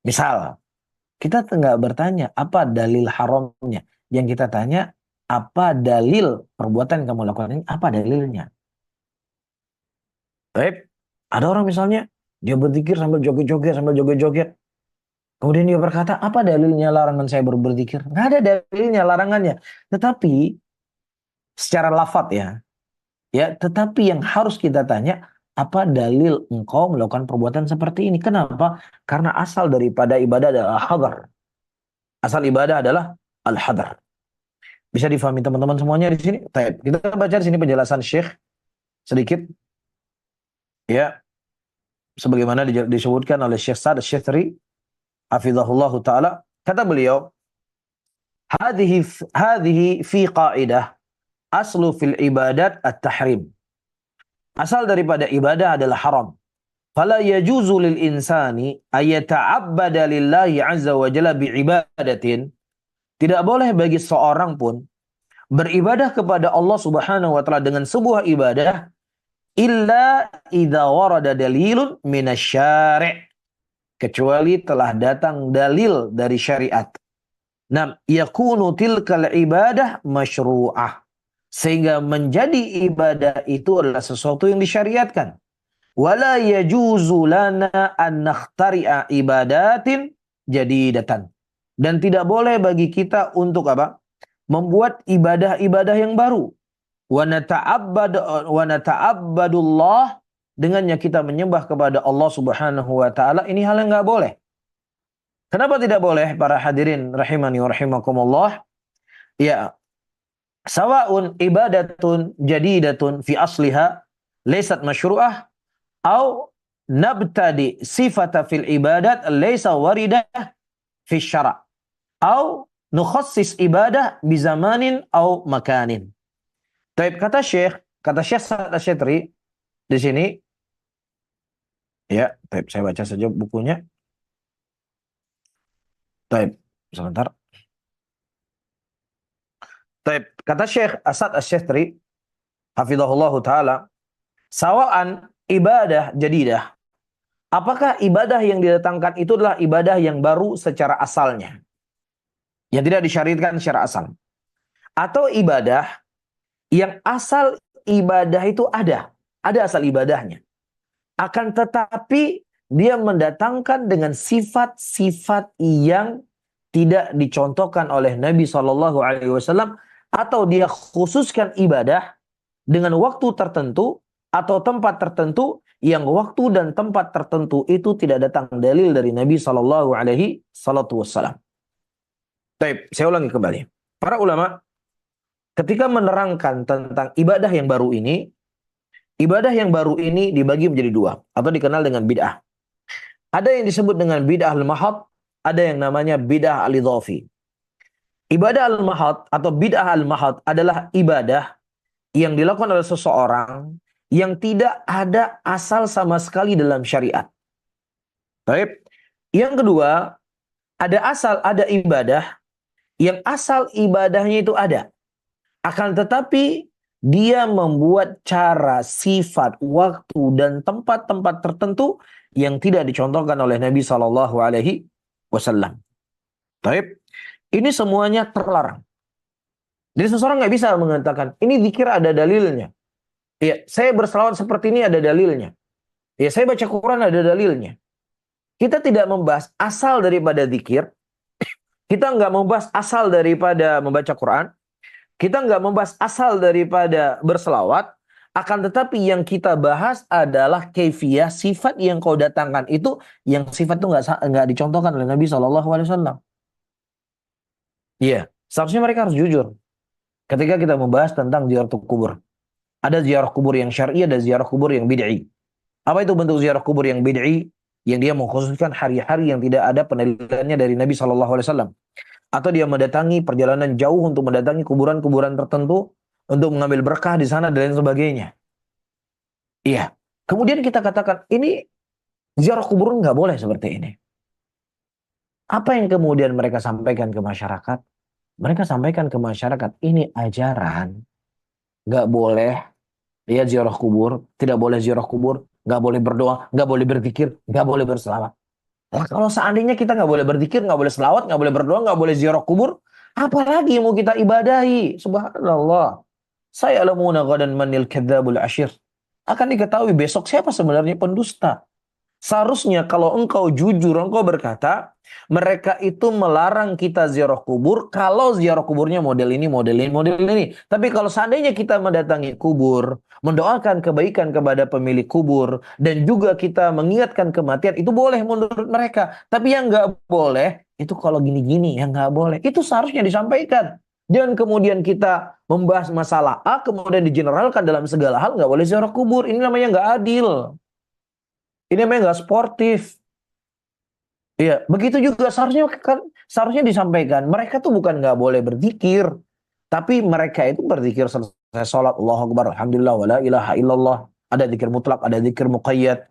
Misal, kita nggak bertanya apa dalil haramnya. Yang kita tanya, apa dalil perbuatan yang kamu lakukan ini? Apa dalilnya? Baik, ada orang misalnya, dia berzikir sambil joget-joget. Kemudian dia berkata, apa dalilnya larangan saya berzikir? Nggak ada dalilnya larangannya. Tetapi, secara lafaz ya, tetapi yang harus kita tanya, apa dalil engkau melakukan perbuatan seperti ini? Kenapa? Karena asal daripada ibadah adalah al-hadar. Asal ibadah adalah al-hadar. Bisa difahami teman-teman semuanya di sini? Baik, kita baca di sini penjelasan Syekh sedikit. Ya, sebagaimana disebutkan oleh Syekh Sa'd Asy-Syithri, hafizahullahu taala, kata beliau, hadhihi fi qaidah aslu fil ibadat at-tahrim. Asal daripada ibadah adalah haram. Fala yajuzu lil insani ayata'abbada lillahi azza wa jalla bi'ibadatin. Tidak boleh bagi seorang pun beribadah kepada Allah Subhanahu wa taala dengan sebuah ibadah illa idza warada dalilun minasyari', kecuali telah datang dalil dari syariat. Nam yakunu tilkal ibadah masyru'ah, sehingga menjadi ibadah itu adalah sesuatu yang disyariatkan. Wala yajuzu lana an nakhtari'a ibadatin jadidatan. Dan tidak boleh bagi kita untuk apa? Membuat ibadah-ibadah yang baru. Wa nata'abbadullah, dengannya kita menyembah kepada Allah Subhanahu wa taala. Ini hal yang enggak boleh. Kenapa tidak boleh para hadirin rahimani wa rahimakumullah? Ya, sawa'un ibadatun jadidatun fi asliha laysat masyru'ah au nabtadi sifata fil ibadat laysa waridah fi syara' au nukhassis ibadah bi zamanin au makanin. Taib, kata Syekh Sa'ad Asy-Syatri di sini, ya, taib, saya baca saja bukunya. Taib, sebentar. Taib, kata Syekh Sa'ad Asy-Syatri hafizahullahu taala, sawa'an ibadah jadidah. Apakah ibadah yang didatangkan itu adalah ibadah yang baru secara asalnya, yang tidak disyariatkan secara asal, atau ibadah yang asal ibadah itu ada asal ibadahnya. Akan tetapi dia mendatangkan dengan sifat-sifat yang tidak dicontohkan oleh Nabi SAW, atau dia khususkan ibadah dengan waktu tertentu atau tempat tertentu yang waktu dan tempat tertentu itu tidak datang dalil dari Nabi SAW. Baik, saya ulangi kembali. Para ulama ketika menerangkan tentang ibadah yang baru ini dibagi menjadi dua, atau dikenal dengan bid'ah. Ada yang disebut dengan bid'ah al-mahad, ada yang namanya bid'ah al-idhafi. Ibadah al-mahad atau bid'ah al-mahad adalah ibadah yang dilakukan oleh seseorang yang tidak ada asal sama sekali dalam syariat. Baik. Yang kedua, ada ibadah yang asal ibadahnya itu ada. Akan tetapi dia membuat cara, sifat, waktu, dan tempat-tempat tertentu yang tidak dicontohkan oleh Nabi SAW. Baik. Ini semuanya terlarang. Jadi seseorang nggak bisa mengatakan, ini zikir ada dalilnya. Ya, saya berselawat seperti ini ada dalilnya. Ya, saya baca Quran ada dalilnya. Kita tidak membahas asal daripada zikir. Kita nggak membahas asal daripada membaca Quran. Kita nggak membahas asal daripada berselawat. Akan tetapi yang kita bahas adalah kaifiyah, sifat yang kau datangkan itu, yang sifat itu nggak dicontohkan oleh Nabi SAW. Iya, seharusnya mereka harus jujur ketika kita membahas tentang ziarah kubur. Ada ziarah kubur yang syar'i, ada ziarah kubur yang bid'i. Apa itu bentuk ziarah kubur yang bid'i? Yang dia mengkhususkan hari-hari yang tidak ada penilaiannya dari Nabi SAW. Atau dia mendatangi perjalanan jauh untuk mendatangi kuburan-kuburan tertentu untuk mengambil berkah di sana dan lain sebagainya. Iya. Kemudian kita katakan, ini ziarah kubur nggak boleh seperti ini. Apa yang kemudian mereka sampaikan ke masyarakat? Mereka sampaikan ke masyarakat, ini ajaran. Nggak boleh lihat ziarah kubur, tidak boleh ziarah kubur, nggak boleh berdoa, nggak boleh berzikir, nggak boleh berselawat. Nah, kalau seandainya kita nggak boleh berzikir, nggak boleh selawat, nggak boleh berdoa, nggak boleh ziarah kubur, apalagi yang mau kita ibadahi? Subhanallah. Saya alamuna ghadan manil kadzabul asyir. Akan diketahui besok siapa sebenarnya pendusta. Seharusnya kalau engkau jujur, engkau berkata, mereka itu melarang kita ziarah kubur kalau ziarah kuburnya model ini, model ini, model ini. Tapi kalau seandainya kita mendatangi kubur, mendoakan kebaikan kepada pemilik kubur, dan juga kita mengingatkan kematian, itu boleh menurut mereka. Tapi yang nggak boleh, itu kalau gini-gini, yang nggak boleh. Itu seharusnya disampaikan. Dan kemudian kita membahas masalah A, kemudian digeneralkan dalam segala hal, nggak boleh ziarah kubur. Ini namanya nggak adil. Ini namanya nggak sportif. Iya, begitu juga seharusnya disampaikan. Mereka tuh bukan nggak boleh berzikir, tapi mereka itu berzikir selesai sholat, Allahu Akbar, Alhamdulillah, wala ilaha illallah. Ada zikir mutlak, ada zikir muqayyad.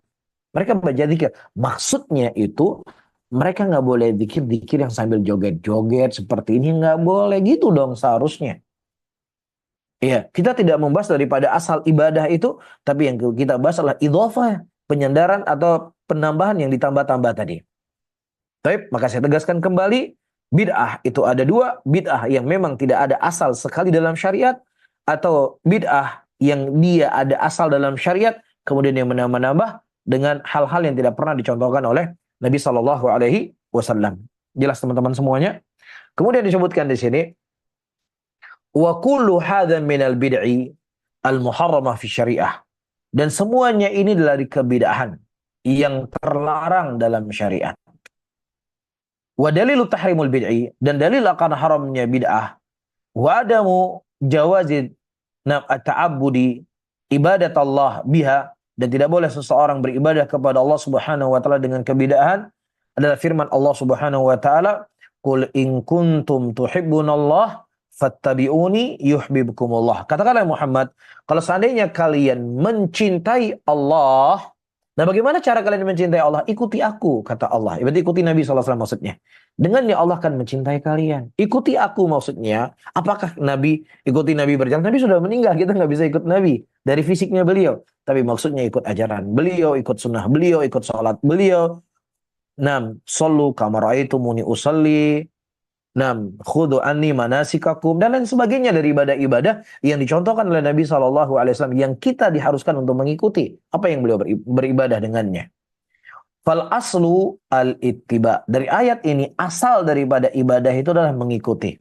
Mereka baca zikir. Maksudnya itu mereka nggak boleh zikir yang sambil joget-joget seperti ini, nggak boleh gitu dong seharusnya. Iya, kita tidak membahas daripada asal ibadah itu, tapi yang kita bahas adalah idhofah, penyandaran atau penambahan yang ditambah-tambah tadi. Baik, maka saya tegaskan kembali, bid'ah itu ada dua, bid'ah yang memang tidak ada asal sekali dalam syariat, atau bid'ah yang dia ada asal dalam syariat, kemudian yang menambah-nambah dengan hal-hal yang tidak pernah dicontohkan oleh Nabi SAW. wasallam. Jelas teman-teman semuanya? Kemudian disebutkan di sini, wa kullu hadza minal bid'i al-muharramah fi syariah. Dan semuanya ini dari kebid'ahan yang terlarang dalam syariat. Wa dalilu tahrimul bid'i, dan dalil akan haramnya bid'ah, wa adamu jawazid at-ta'abbudi ibadat Allah biha, dan tidak boleh seseorang beribadah kepada Allah Subhanahu wa taala dengan kebid'ahan, adalah firman Allah Subhanahu wa taala, qul in kuntum tuhibbunallah fattabi'uni yuhibbukumullah. Katakanlah Muhammad, kalau seandainya kalian mencintai Allah, nah bagaimana cara kalian mencintai Allah? Ikuti aku, kata Allah. Berarti ikuti Nabi SAW maksudnya. Dengannya Allah akan mencintai kalian. Ikuti aku maksudnya. Apakah Nabi, ikuti Nabi berjalan? Nabi sudah meninggal, kita nggak bisa ikut Nabi. Dari fisiknya beliau. Tapi maksudnya ikut ajaran beliau, ikut sunnah beliau, ikut sholat beliau. Nam, sallu kama ra'aitumuni usalli. Nam, khudu anni manasikakum, dan lain sebagainya dari ibadah-ibadah yang dicontohkan oleh Nabi SAW, yang kita diharuskan untuk mengikuti apa yang beliau beribadah dengannya. Fal aslu al-ittiba. Dari ayat ini, asal daripada ibadah itu adalah mengikuti.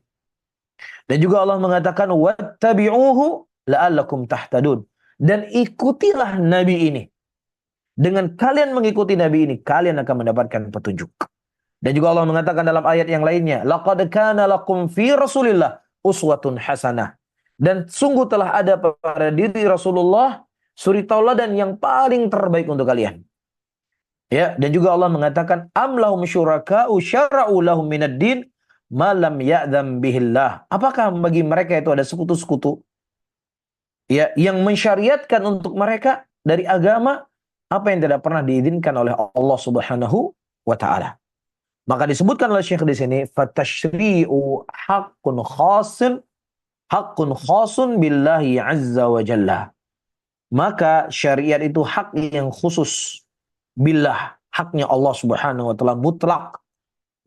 Dan juga Allah mengatakan, wattabi'uhu la'allakum tahtadun. Dan ikutilah Nabi ini. Dengan kalian mengikuti Nabi ini, kalian akan mendapatkan petunjuk. Dan juga Allah mengatakan dalam ayat yang lainnya, laqad kana lakum fi Rasulillah uswatun hasanah. Dan sungguh telah ada pada diri Rasulullah suri tauladan yang paling terbaik untuk kalian. Ya, dan juga Allah mengatakan, am lahum syuraka'u syara'u lahum minad din ma lam ya'dzam bihillah. Apakah bagi mereka itu ada sekutu-sekutu ya yang mensyariatkan untuk mereka dari agama apa yang tidak pernah diizinkan oleh Allah Subhanahu wa taala. Maka disebutkan oleh Syekh di sini, fatashri'u haqqun khasun billahi azza wa jalla. Maka syariat itu hak yang khusus billah, haknya Allah Subhanahu wa taala mutlak.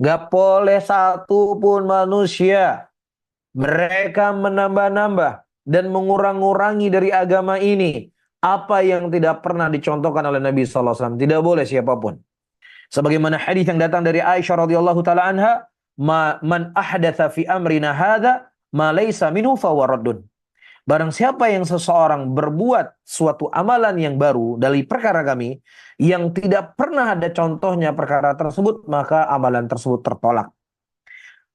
Gak boleh satu pun manusia mereka menambah-nambah dan mengurang-urangi dari agama ini apa yang tidak pernah dicontohkan oleh Nabi sallallahu alaihi wasallam. Tidak boleh siapapun. Sebagaimana hadis yang datang dari Aisyah radhiyallahu taala anha, man ahdatsa fi amrina hadza ma laysa minhu fa waraddun. Barang siapa yang seseorang berbuat suatu amalan yang baru dari perkara kami yang tidak pernah ada contohnya perkara tersebut, maka amalan tersebut tertolak.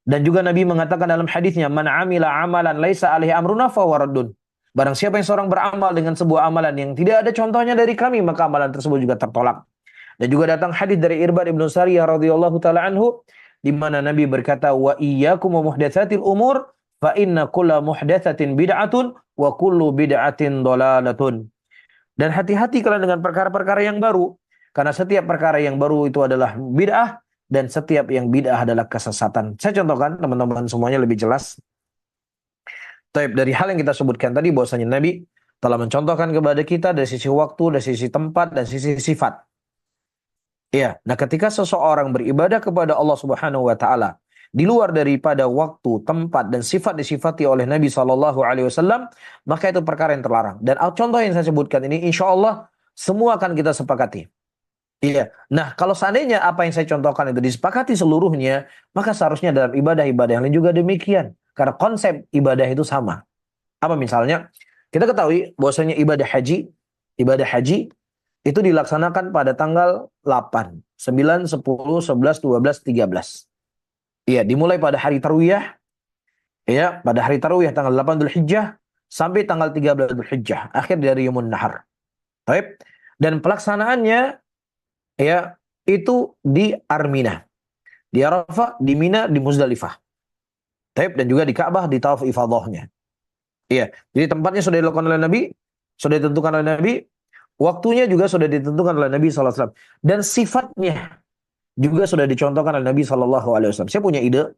Dan juga Nabi mengatakan dalam hadisnya, man amila amalan laisa alaihi amruna fa waraddun. Barang siapa yang seorang beramal dengan sebuah amalan yang tidak ada contohnya dari kami, maka amalan tersebut juga tertolak. Dan juga datang hadis dari Irbad ibn Sariyah radhiyallahu taala anhu, di mana Nabi berkata, wa iyyakum wa muhdatsatil umur fa inna kulla muhdatsatin bid'atun wa kullu bid'atin dhalalatun. Dan hati-hati kalian dengan perkara-perkara yang baru, karena setiap perkara yang baru itu adalah bid'ah, dan setiap yang bid'ah adalah kesesatan. Saya contohkan teman-teman semuanya lebih jelas. Taib, dari hal yang kita sebutkan tadi bahwasanya Nabi telah mencontohkan kepada kita dari sisi waktu, dari sisi tempat, dan sisi sifat. Ya, nah ketika seseorang beribadah kepada Allah Subhanahu wa taala di luar daripada waktu, tempat, dan sifat disifati oleh Nabi Shallallahu alaihi wasallam, maka itu perkara yang terlarang. Dan contoh yang saya sebutkan ini insya Allah semua akan kita sepakati. Iya. Nah, kalau seandainya apa yang saya contohkan itu disepakati seluruhnya, maka seharusnya dalam ibadah-ibadah yang lain juga demikian. Karena konsep ibadah itu sama. Apa misalnya? Kita ketahui bahwasanya ibadah haji itu dilaksanakan pada tanggal 8, 9, 10, 11, 12, 13. Iya, dimulai pada hari Tarwiyah. Ya, pada hari Tarwiyah tanggal 8 Dzulhijjah sampai tanggal 13 Dzulhijjah, akhir dari Yaumul Nahar. Baik. Dan pelaksanaannya ya itu di Arminah, di Arafah, di Mina, di Muzdalifah. Baik, dan juga di Ka'bah di tawaf ifadhahnya. Iya, jadi tempatnya sudah dilakukan oleh Nabi, sudah ditentukan oleh Nabi. Waktunya juga sudah ditentukan oleh Nabi SAW. Dan sifatnya juga sudah dicontohkan oleh Nabi SAW. Saya punya ide.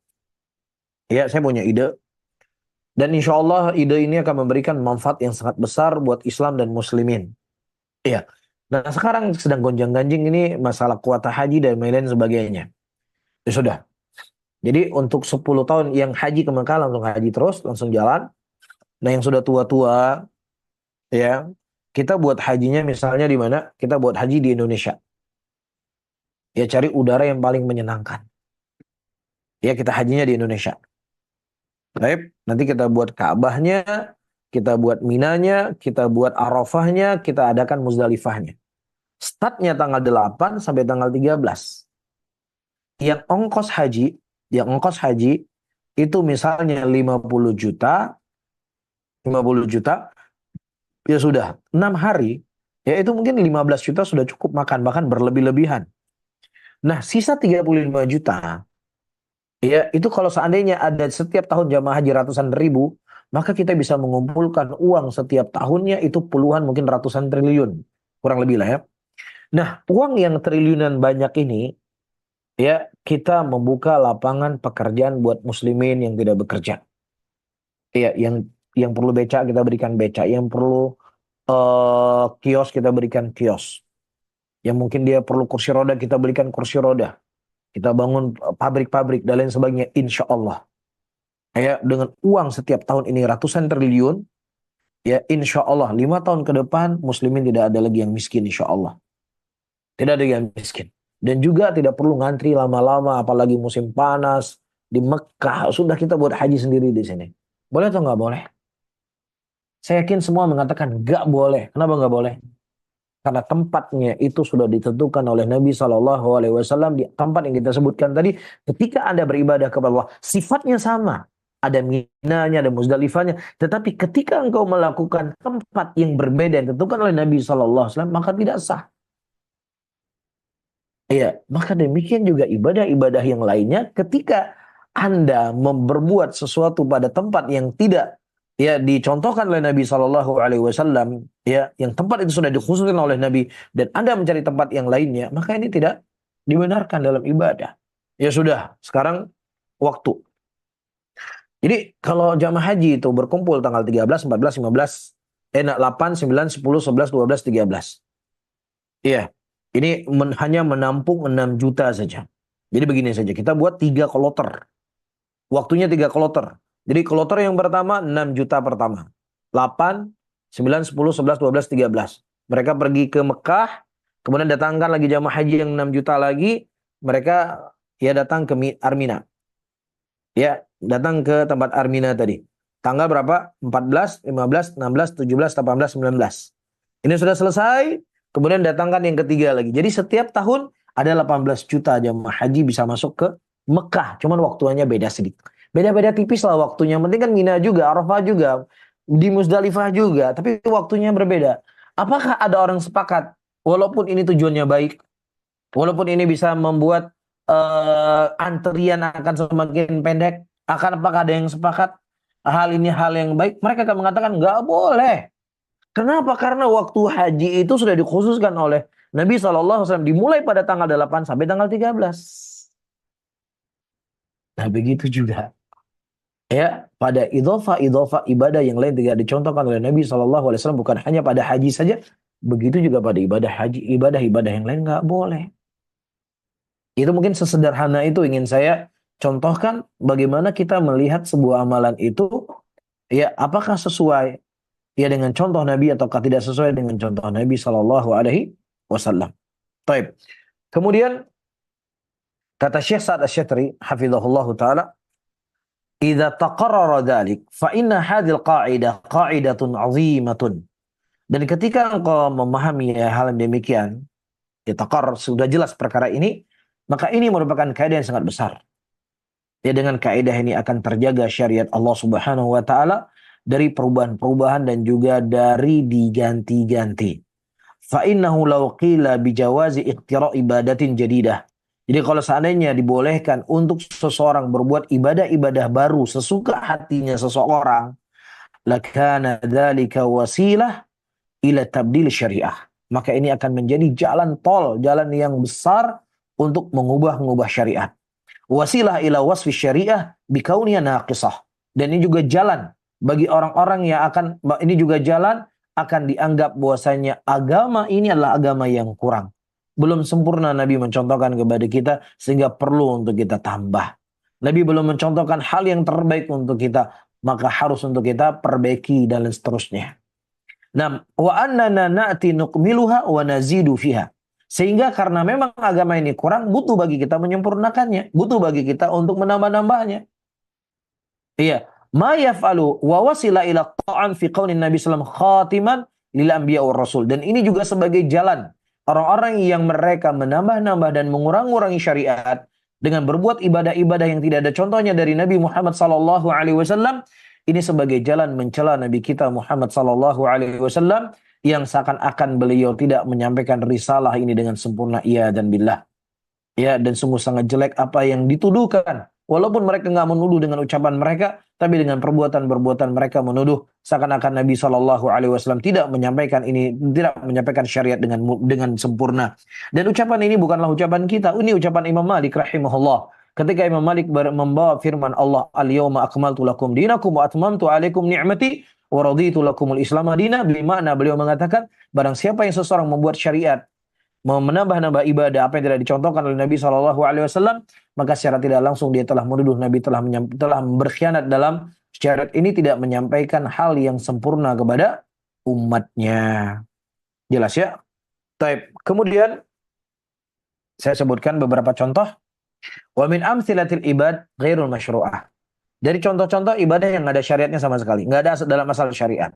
Ya, saya punya ide. Dan insya Allah ide ini akan memberikan manfaat yang sangat besar buat Islam dan Muslimin. Iya. Nah sekarang sedang gonjang-ganjing ini masalah kuota haji dan lain sebagainya. Ya sudah. Jadi untuk 10 tahun yang haji ke Mekah langsung haji terus, langsung jalan. Nah yang sudah tua-tua, ya, kita buat hajinya misalnya di mana? Kita buat haji di Indonesia. Ya cari udara yang paling menyenangkan. Ya, kita hajinya di Indonesia. Baik, nanti kita buat Ka'bahnya, kita buat Minanya, kita buat Arafahnya, kita adakan Muzdalifahnya. Startnya tanggal 8 sampai tanggal 13. Yang ongkos haji, yang ongkos haji itu misalnya 50 juta, 50 juta, ya sudah 6 hari, ya itu mungkin 15 juta sudah cukup makan, bahkan berlebih-lebihan. Nah, sisa 35 juta, ya itu kalau seandainya ada setiap tahun jamaah haji ratusan ribu, maka kita bisa mengumpulkan uang setiap tahunnya itu puluhan mungkin ratusan triliun. Kurang lebih lah ya. Nah, uang yang triliunan banyak ini, ya kita membuka lapangan pekerjaan buat muslimin yang tidak bekerja. Ya, yang perlu beca kita berikan beca, yang perlu kios kita berikan kios. Yang mungkin dia perlu kursi roda kita berikan kursi roda. Kita bangun pabrik-pabrik dan lain sebagainya, insya Allah. Ya, dengan uang setiap tahun ini ratusan triliun, ya insya Allah 5 tahun ke depan muslimin tidak ada lagi yang miskin, insya Allah. Tidak ada yang miskin. Dan juga tidak perlu ngantri lama-lama, apalagi musim panas di Mekah. Sudah kita buat haji sendiri di sini. Boleh atau nggak boleh? Saya yakin semua mengatakan nggak boleh. Kenapa nggak boleh? Karena tempatnya itu sudah ditentukan oleh Nabi Shallallahu Alaihi Wasallam di tempat yang kita sebutkan tadi. Ketika Anda beribadah kepada Allah, sifatnya sama. Ada minanya, ada muzdalifahnya. Tetapi ketika engkau melakukan tempat yang berbeda yang ditentukan oleh Nabi Shallallahu Alaihi Wasallam, maka tidak sah. Iya, maka demikian juga ibadah-ibadah yang lainnya. Ketika Anda berbuat sesuatu pada tempat yang tidak ya dicontohkan oleh Nabi Shallallahu Alaihi Wasallam, ya yang tempat itu sudah dikhususkan oleh Nabi dan Anda mencari tempat yang lainnya, maka ini tidak dibenarkan dalam ibadah. Ya sudah, sekarang waktu. Jadi kalau jamaah haji itu berkumpul tanggal 13, 14, 15, 8, 9, 10, 11, 12, 13. Iya, ini hanya menampung 6 juta saja. Jadi begini saja, kita buat 3 kloter. Waktunya 3 kloter. Jadi kloter yang pertama 6 juta pertama. 8, 9, 10, 11, 12, 13. Mereka pergi ke Mekah, kemudian datangkan lagi jamaah haji yang 6 juta lagi. Mereka ya datang ke Armina. Ya, datang ke tempat Armina tadi. Tanggal berapa? 14, 15, 16, 17, 18, 19. Ini sudah selesai. Kemudian datangkan yang ketiga lagi. Jadi setiap tahun ada 18 juta jamaah haji bisa masuk ke Mekah. Cuman waktunya beda sedikit. Beda-beda tipis lah waktunya. Yang penting kan Mina juga, Arafah juga, di Muzdalifah juga. Tapi waktunya berbeda. Apakah ada orang sepakat? Walaupun ini tujuannya baik. Walaupun ini bisa membuat antrian akan semakin pendek. Apakah ada yang sepakat? Hal ini hal yang baik. Mereka akan mengatakan nggak boleh. Kenapa? Karena waktu haji itu sudah dikhususkan oleh Nabi SAW. Dimulai pada tanggal 8 sampai tanggal 13. Nah begitu juga. Ya, pada idhofah ibadah yang lain tidak dicontohkan oleh Nabi SAW. Bukan hanya pada haji saja. Begitu juga pada ibadah haji. Ibadah-ibadah yang lain nggak boleh. Itu mungkin sesederhana itu ingin saya contohkan bagaimana kita melihat sebuah amalan itu. Ya, apakah sesuai ya dengan contoh Nabi ataukah tidak sesuai dengan contoh Nabi Shallallahu Alaihi Wasallam. Taib. Kemudian kata Syekh Sa'ad Asy-Syatri, hafizahullah taala, "Idza taqarrara dzalik, fa inna hadhil qa'idah qa'idatun 'azimatun." Dan ketika engkau memahami hal yang demikian, ya taqarrar sudah jelas perkara ini, maka ini merupakan kaidah yang sangat besar. Ya dengan kaidah ini akan terjaga syariat Allah Subhanahu wa taala dari perubahan-perubahan dan juga dari diganti-ganti. Fa innahu law qila bijawazi iqtira' ibadatin jadidah. Jadi kalau seandainya dibolehkan untuk seseorang berbuat ibadah-ibadah baru sesuka hatinya seseorang, lakana dzalika wasilah ila tabdil syariah. Maka ini akan menjadi jalan tol, jalan yang besar untuk mengubah-ngubah syariat. Wasilah ila wasfi syariah bikauniya naqisah. Dan ini juga jalan bagi orang-orang yang ini juga jalan akan dianggap bahwasanya agama ini adalah agama yang kurang. Belum sempurna Nabi mencontohkan kepada kita sehingga perlu untuk kita tambah. Nabi belum mencontohkan hal yang terbaik untuk kita, maka harus untuk kita perbaiki dan seterusnya. Nah, wa annana na'ti nuqmiluha wa nazidu fiha. Sehingga karena memang agama ini kurang, butuh bagi kita menyempurnakannya, butuh bagi kita untuk menambah-nambahnya. Iya, ma yaf'alu wa wasila ila ta'an fi qaulin Nabi sallallahu alaihi wasallam khatiman lil anbiya war rasul. Dan ini juga sebagai jalan orang-orang yang mereka menambah-nambah dan mengurangi syariat dengan berbuat ibadah-ibadah yang tidak ada contohnya dari Nabi Muhammad sallallahu alaihi wasallam. Ini sebagai jalan mencela Nabi kita Muhammad sallallahu alaihi wasallam yang seakan-akan beliau tidak menyampaikan risalah ini dengan sempurna. Iya dan billah. Ya, dan sungguh sangat jelek apa yang dituduhkan. Walaupun mereka nggak menuduh dengan ucapan mereka, tapi dengan perbuatan-perbuatan mereka menuduh seakan-akan Nabi Shallallahu Alaihi Wasallam tidak menyampaikan ini, tidak menyampaikan syariat dengan sempurna. Dan ucapan ini bukanlah ucapan kita, ini ucapan Imam Malik rahimahullah. Ketika Imam Malik membawa firman Allah, Al-yawma akmaltu lakum dinakum wa atmamtu alaikum ni'mati wa raditu lakumul Islam madina. Bermakna beliau mengatakan, barang siapa yang seseorang membuat syariat, mau menambah-nambah ibadah apa yang tidak dicontohkan oleh Nabi Shallallahu Alaihi Wasallam, maka secara tidak langsung dia telah menuduh Nabi telah berkhianat dalam syariat ini, tidak menyampaikan hal yang sempurna kepada umatnya. Jelas ya? Taib. Kemudian saya sebutkan beberapa contoh. Wa min amtsilatil ibad ghairul masyru'ah. Dari contoh-contoh ibadah yang nggak ada syariatnya sama sekali, nggak ada dalam masalah syariat.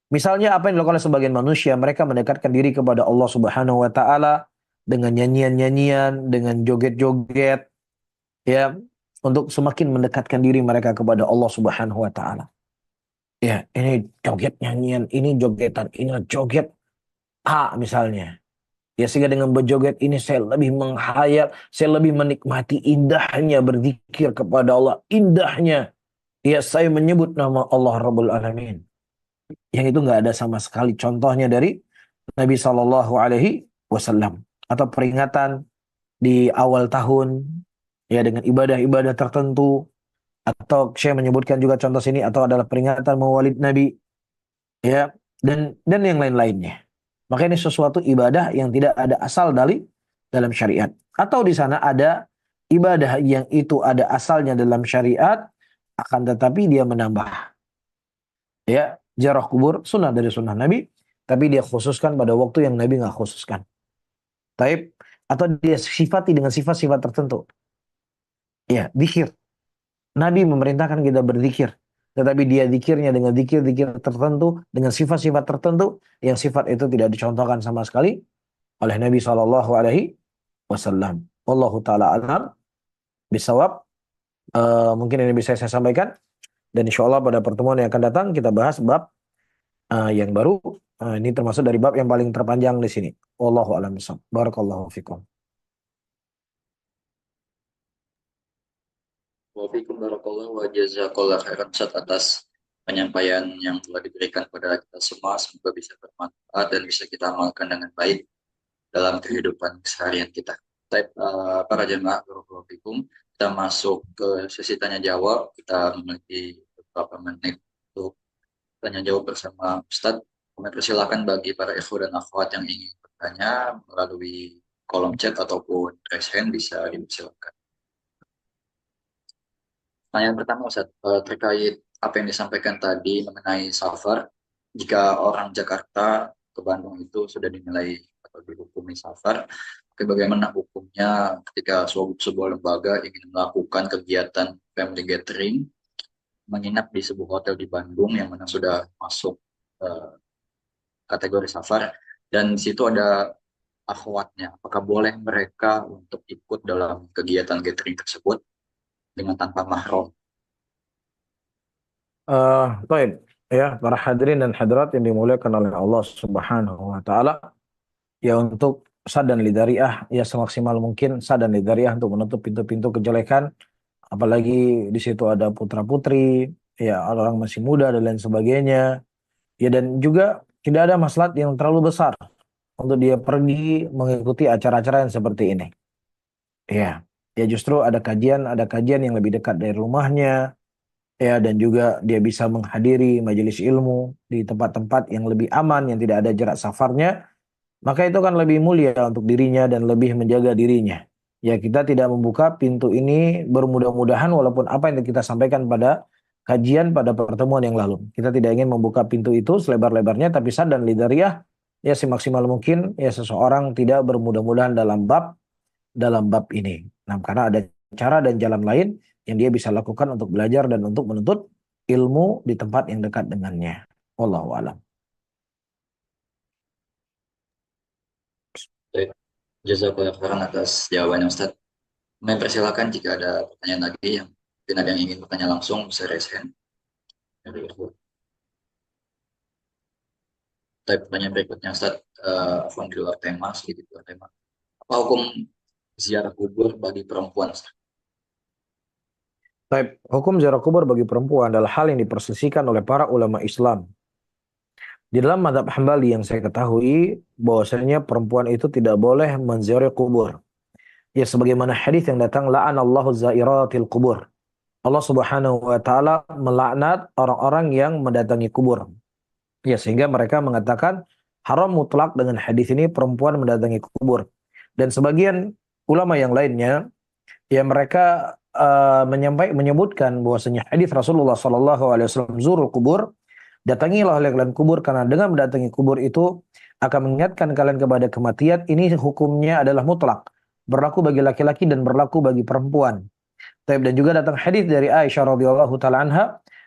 Misalnya apa yang dilakukan oleh sebagian manusia, mereka mendekatkan diri kepada Allah Subhanahu wa taala dengan nyanyian-nyanyian, dengan joget-joget, ya, untuk semakin mendekatkan diri mereka kepada Allah Subhanahu wa taala. Ya, ini joget nyanyian, ini jogetan, ini joget A misalnya. Ya, sehingga dengan berjoget ini saya lebih menghayal, saya lebih menikmati indahnya berzikir kepada Allah, indahnya ya saya menyebut nama Allah Rabbul Alamin. Yang itu nggak ada sama sekali contohnya dari Nabi Shallallahu Alaihi Wasallam. Atau peringatan di awal tahun ya dengan ibadah-ibadah tertentu, atau saya menyebutkan juga contoh sini, atau adalah peringatan Maulid Nabi ya, dan yang lain-lainnya. Maka ini sesuatu ibadah yang tidak ada asal dari dalam syariat. Atau di sana ada ibadah yang itu ada asalnya dalam syariat, akan tetapi dia menambah. Ya, ziarah kubur sunnah dari sunnah Nabi, tapi dia khususkan pada waktu yang Nabi nggak khususkan. Taib, atau dia sifati dengan sifat-sifat tertentu. Ya, zikir. Nabi memerintahkan kita berzikir, tetapi dia zikirnya dengan zikir-zikir tertentu, dengan sifat-sifat tertentu, yang sifat itu tidak dicontohkan sama sekali oleh Nabi Shallallahu Alaihi Wasallam. Wallahu taala alam bisawab. Mungkin ini bisa saya sampaikan, dan insya Allah pada pertemuan yang akan datang kita bahas bab yang baru. Ini termasuk dari bab yang paling terpanjang di sini. Wallahu a'lam bishawab. Barakallahu fikum. Waalaikumsalam warahmatullahi wa jazakallahu khairan Ustaz atas penyampaian yang telah diberikan kepada kita semua. Semoga bisa bermanfaat dan bisa kita amalkan dengan baik dalam kehidupan keseharian kita. Para jemaah barakallahu fikum, kita masuk ke sesi tanya jawab. Kita memiliki beberapa menit untuk tanya jawab bersama Ustaz. Kami persilakan bagi para ikhwan dan akhwat yang ingin bertanya melalui kolom chat ataupun raise hand bisa dipersilakan. Yang pertama Ustaz, terkait apa yang disampaikan tadi mengenai safar, jika orang Jakarta ke Bandung itu sudah dinilai atau dihukumi safar, bagaimana hukumnya ketika sebuah lembaga ingin melakukan kegiatan family gathering, menginap di sebuah hotel di Bandung yang mana sudah masuk kategori safar, dan di situ ada akhwatnya, apakah boleh mereka untuk ikut dalam kegiatan gathering tersebut dengan tanpa mahram? Baik, ya, para hadirin dan hadirat yang dimuliakan oleh Allah Subhanahu wa taala, ya, untuk sad dan lidariah, ya semaksimal mungkin sad dan lidariah untuk menutup pintu-pintu kejelekan, apalagi di situ ada putra-putri, ya orang masih muda dan lain sebagainya. Ya, dan juga tidak ada maslahat yang terlalu besar untuk dia pergi mengikuti acara-acara yang seperti ini. Ya, ya justru ada kajian yang lebih dekat dari rumahnya. Ya, dan juga dia bisa menghadiri majelis ilmu di tempat-tempat yang lebih aman, yang tidak ada jarak safarnya, maka itu kan lebih mulia untuk dirinya dan lebih menjaga dirinya. Ya, kita tidak membuka pintu ini, bermudah-mudahan walaupun apa yang kita sampaikan pada kajian pada pertemuan yang lalu, kita tidak ingin membuka pintu itu selebar-lebarnya, tapi sad dan lidariah ya semaksimal mungkin ya seseorang tidak bermudah-mudahan dalam bab ini. Nah, karena ada cara dan jalan lain yang dia bisa lakukan untuk belajar dan untuk menuntut ilmu di tempat yang dekat dengannya. Wallahu a'lam. Baik, jazakallah khairan atas jawabannya Ustaz. Kami persilakan jika ada pertanyaan lagi yang mungkin ada yang ingin bertanya langsung bisa raise hand. Tapi pertanyaan berikutnya Ustaz, di luar tema, sedikit luar tema. Apa hukum ziarah kubur bagi perempuan Ustaz? Baik, hukum ziarah kubur bagi perempuan adalah hal yang dipersisikan oleh para ulama Islam. Di dalam mazhab Hambali yang saya ketahui, bahwasanya perempuan itu tidak boleh menziarahi kubur. Ya sebagaimana hadis yang datang, la'anallahu zairatil kubur. Allah Subhanahu wa taala melaknat orang-orang yang mendatangi kubur. Ya sehingga mereka mengatakan haram mutlak dengan hadis ini perempuan mendatangi kubur. Dan sebagian ulama yang lainnya ya mereka menyebutkan bahwasanya hadis Rasulullah sallallahu alaihi wasallam zurul kubur, datangilah oleh kalian kubur karena dengan mendatangi kubur itu akan mengingatkan kalian kepada kematian. Ini hukumnya adalah mutlak, berlaku bagi laki-laki dan berlaku bagi perempuan. Dan juga datang hadis dari Aisyah radhiyallahu taala anha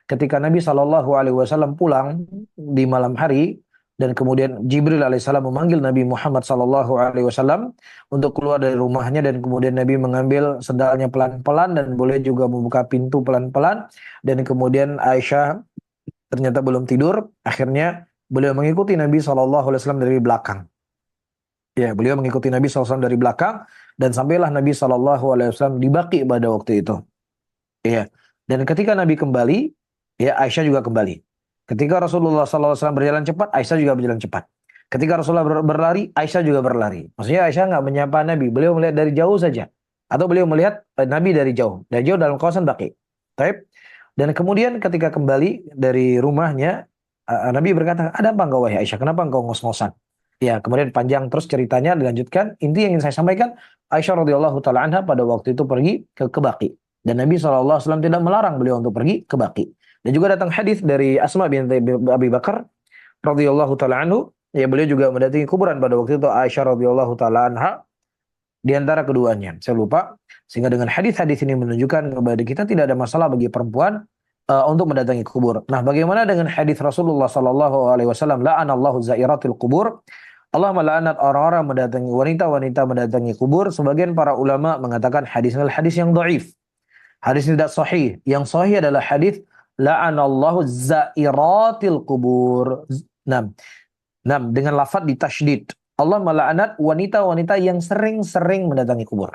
ketika Nabi Shallallahu alaihi wasallam pulang di malam hari dan kemudian Jibril alaihissalam memanggil Nabi Muhammad Shallallahu alaihi wasallam untuk keluar dari rumahnya, dan kemudian Nabi mengambil sendalnya pelan-pelan dan boleh juga membuka pintu pelan-pelan, dan kemudian Aisyah ternyata belum tidur, akhirnya beliau mengikuti Nabi Shallallahu alaihi wasallam dari belakang. Ya, beliau mengikuti Nabi SAW dari belakang dan sampailah Nabi SAW di Baqi pada waktu itu. Ya. Dan ketika Nabi kembali, ya Aisyah juga kembali. Ketika Rasulullah SAW berjalan cepat, Aisyah juga berjalan cepat. Ketika Rasulullah berlari, Aisyah juga berlari. Maksudnya Aisyah nggak menyapa Nabi, beliau melihat dari jauh saja. Atau beliau melihat Nabi dari jauh dalam kawasan Baqi. Taib. Dan kemudian ketika kembali dari rumahnya, Nabi berkata, ada apa engkau wahai Aisyah? Kenapa engkau ngos-ngosan? Ya, kemudian panjang terus ceritanya dilanjutkan. Inti yang ingin saya sampaikan, Aisyah radhiyallahu taala anha pada waktu itu pergi ke Baqi. Dan Nabi SAW tidak melarang beliau untuk pergi ke Baqi. Dan juga datang hadis dari Asma binti Abi Bakar radhiyallahu taala anhu, ya beliau juga mendatangi kuburan pada waktu itu Aisyah radhiyallahu taala anha di antara keduanya. Saya lupa. Sehingga dengan hadis-hadis ini menunjukkan kepada kita tidak ada masalah bagi perempuan untuk mendatangi kubur. Nah, bagaimana dengan hadis Rasulullah sallallahu alaihi wasallam, la'anallahu zairatil kubur? Allah melaknat orang-orang mendatangi wanita-wanita mendatangi kubur. Sebagian para ulama mengatakan hadis ini adalah hadis yang dhaif. Hadis ini tidak sahih. Yang sahih adalah hadis la'anallahu zairatil kubur. Nah, dengan lafaz ditasydid. Allah melaknat wanita-wanita yang sering-sering mendatangi kubur.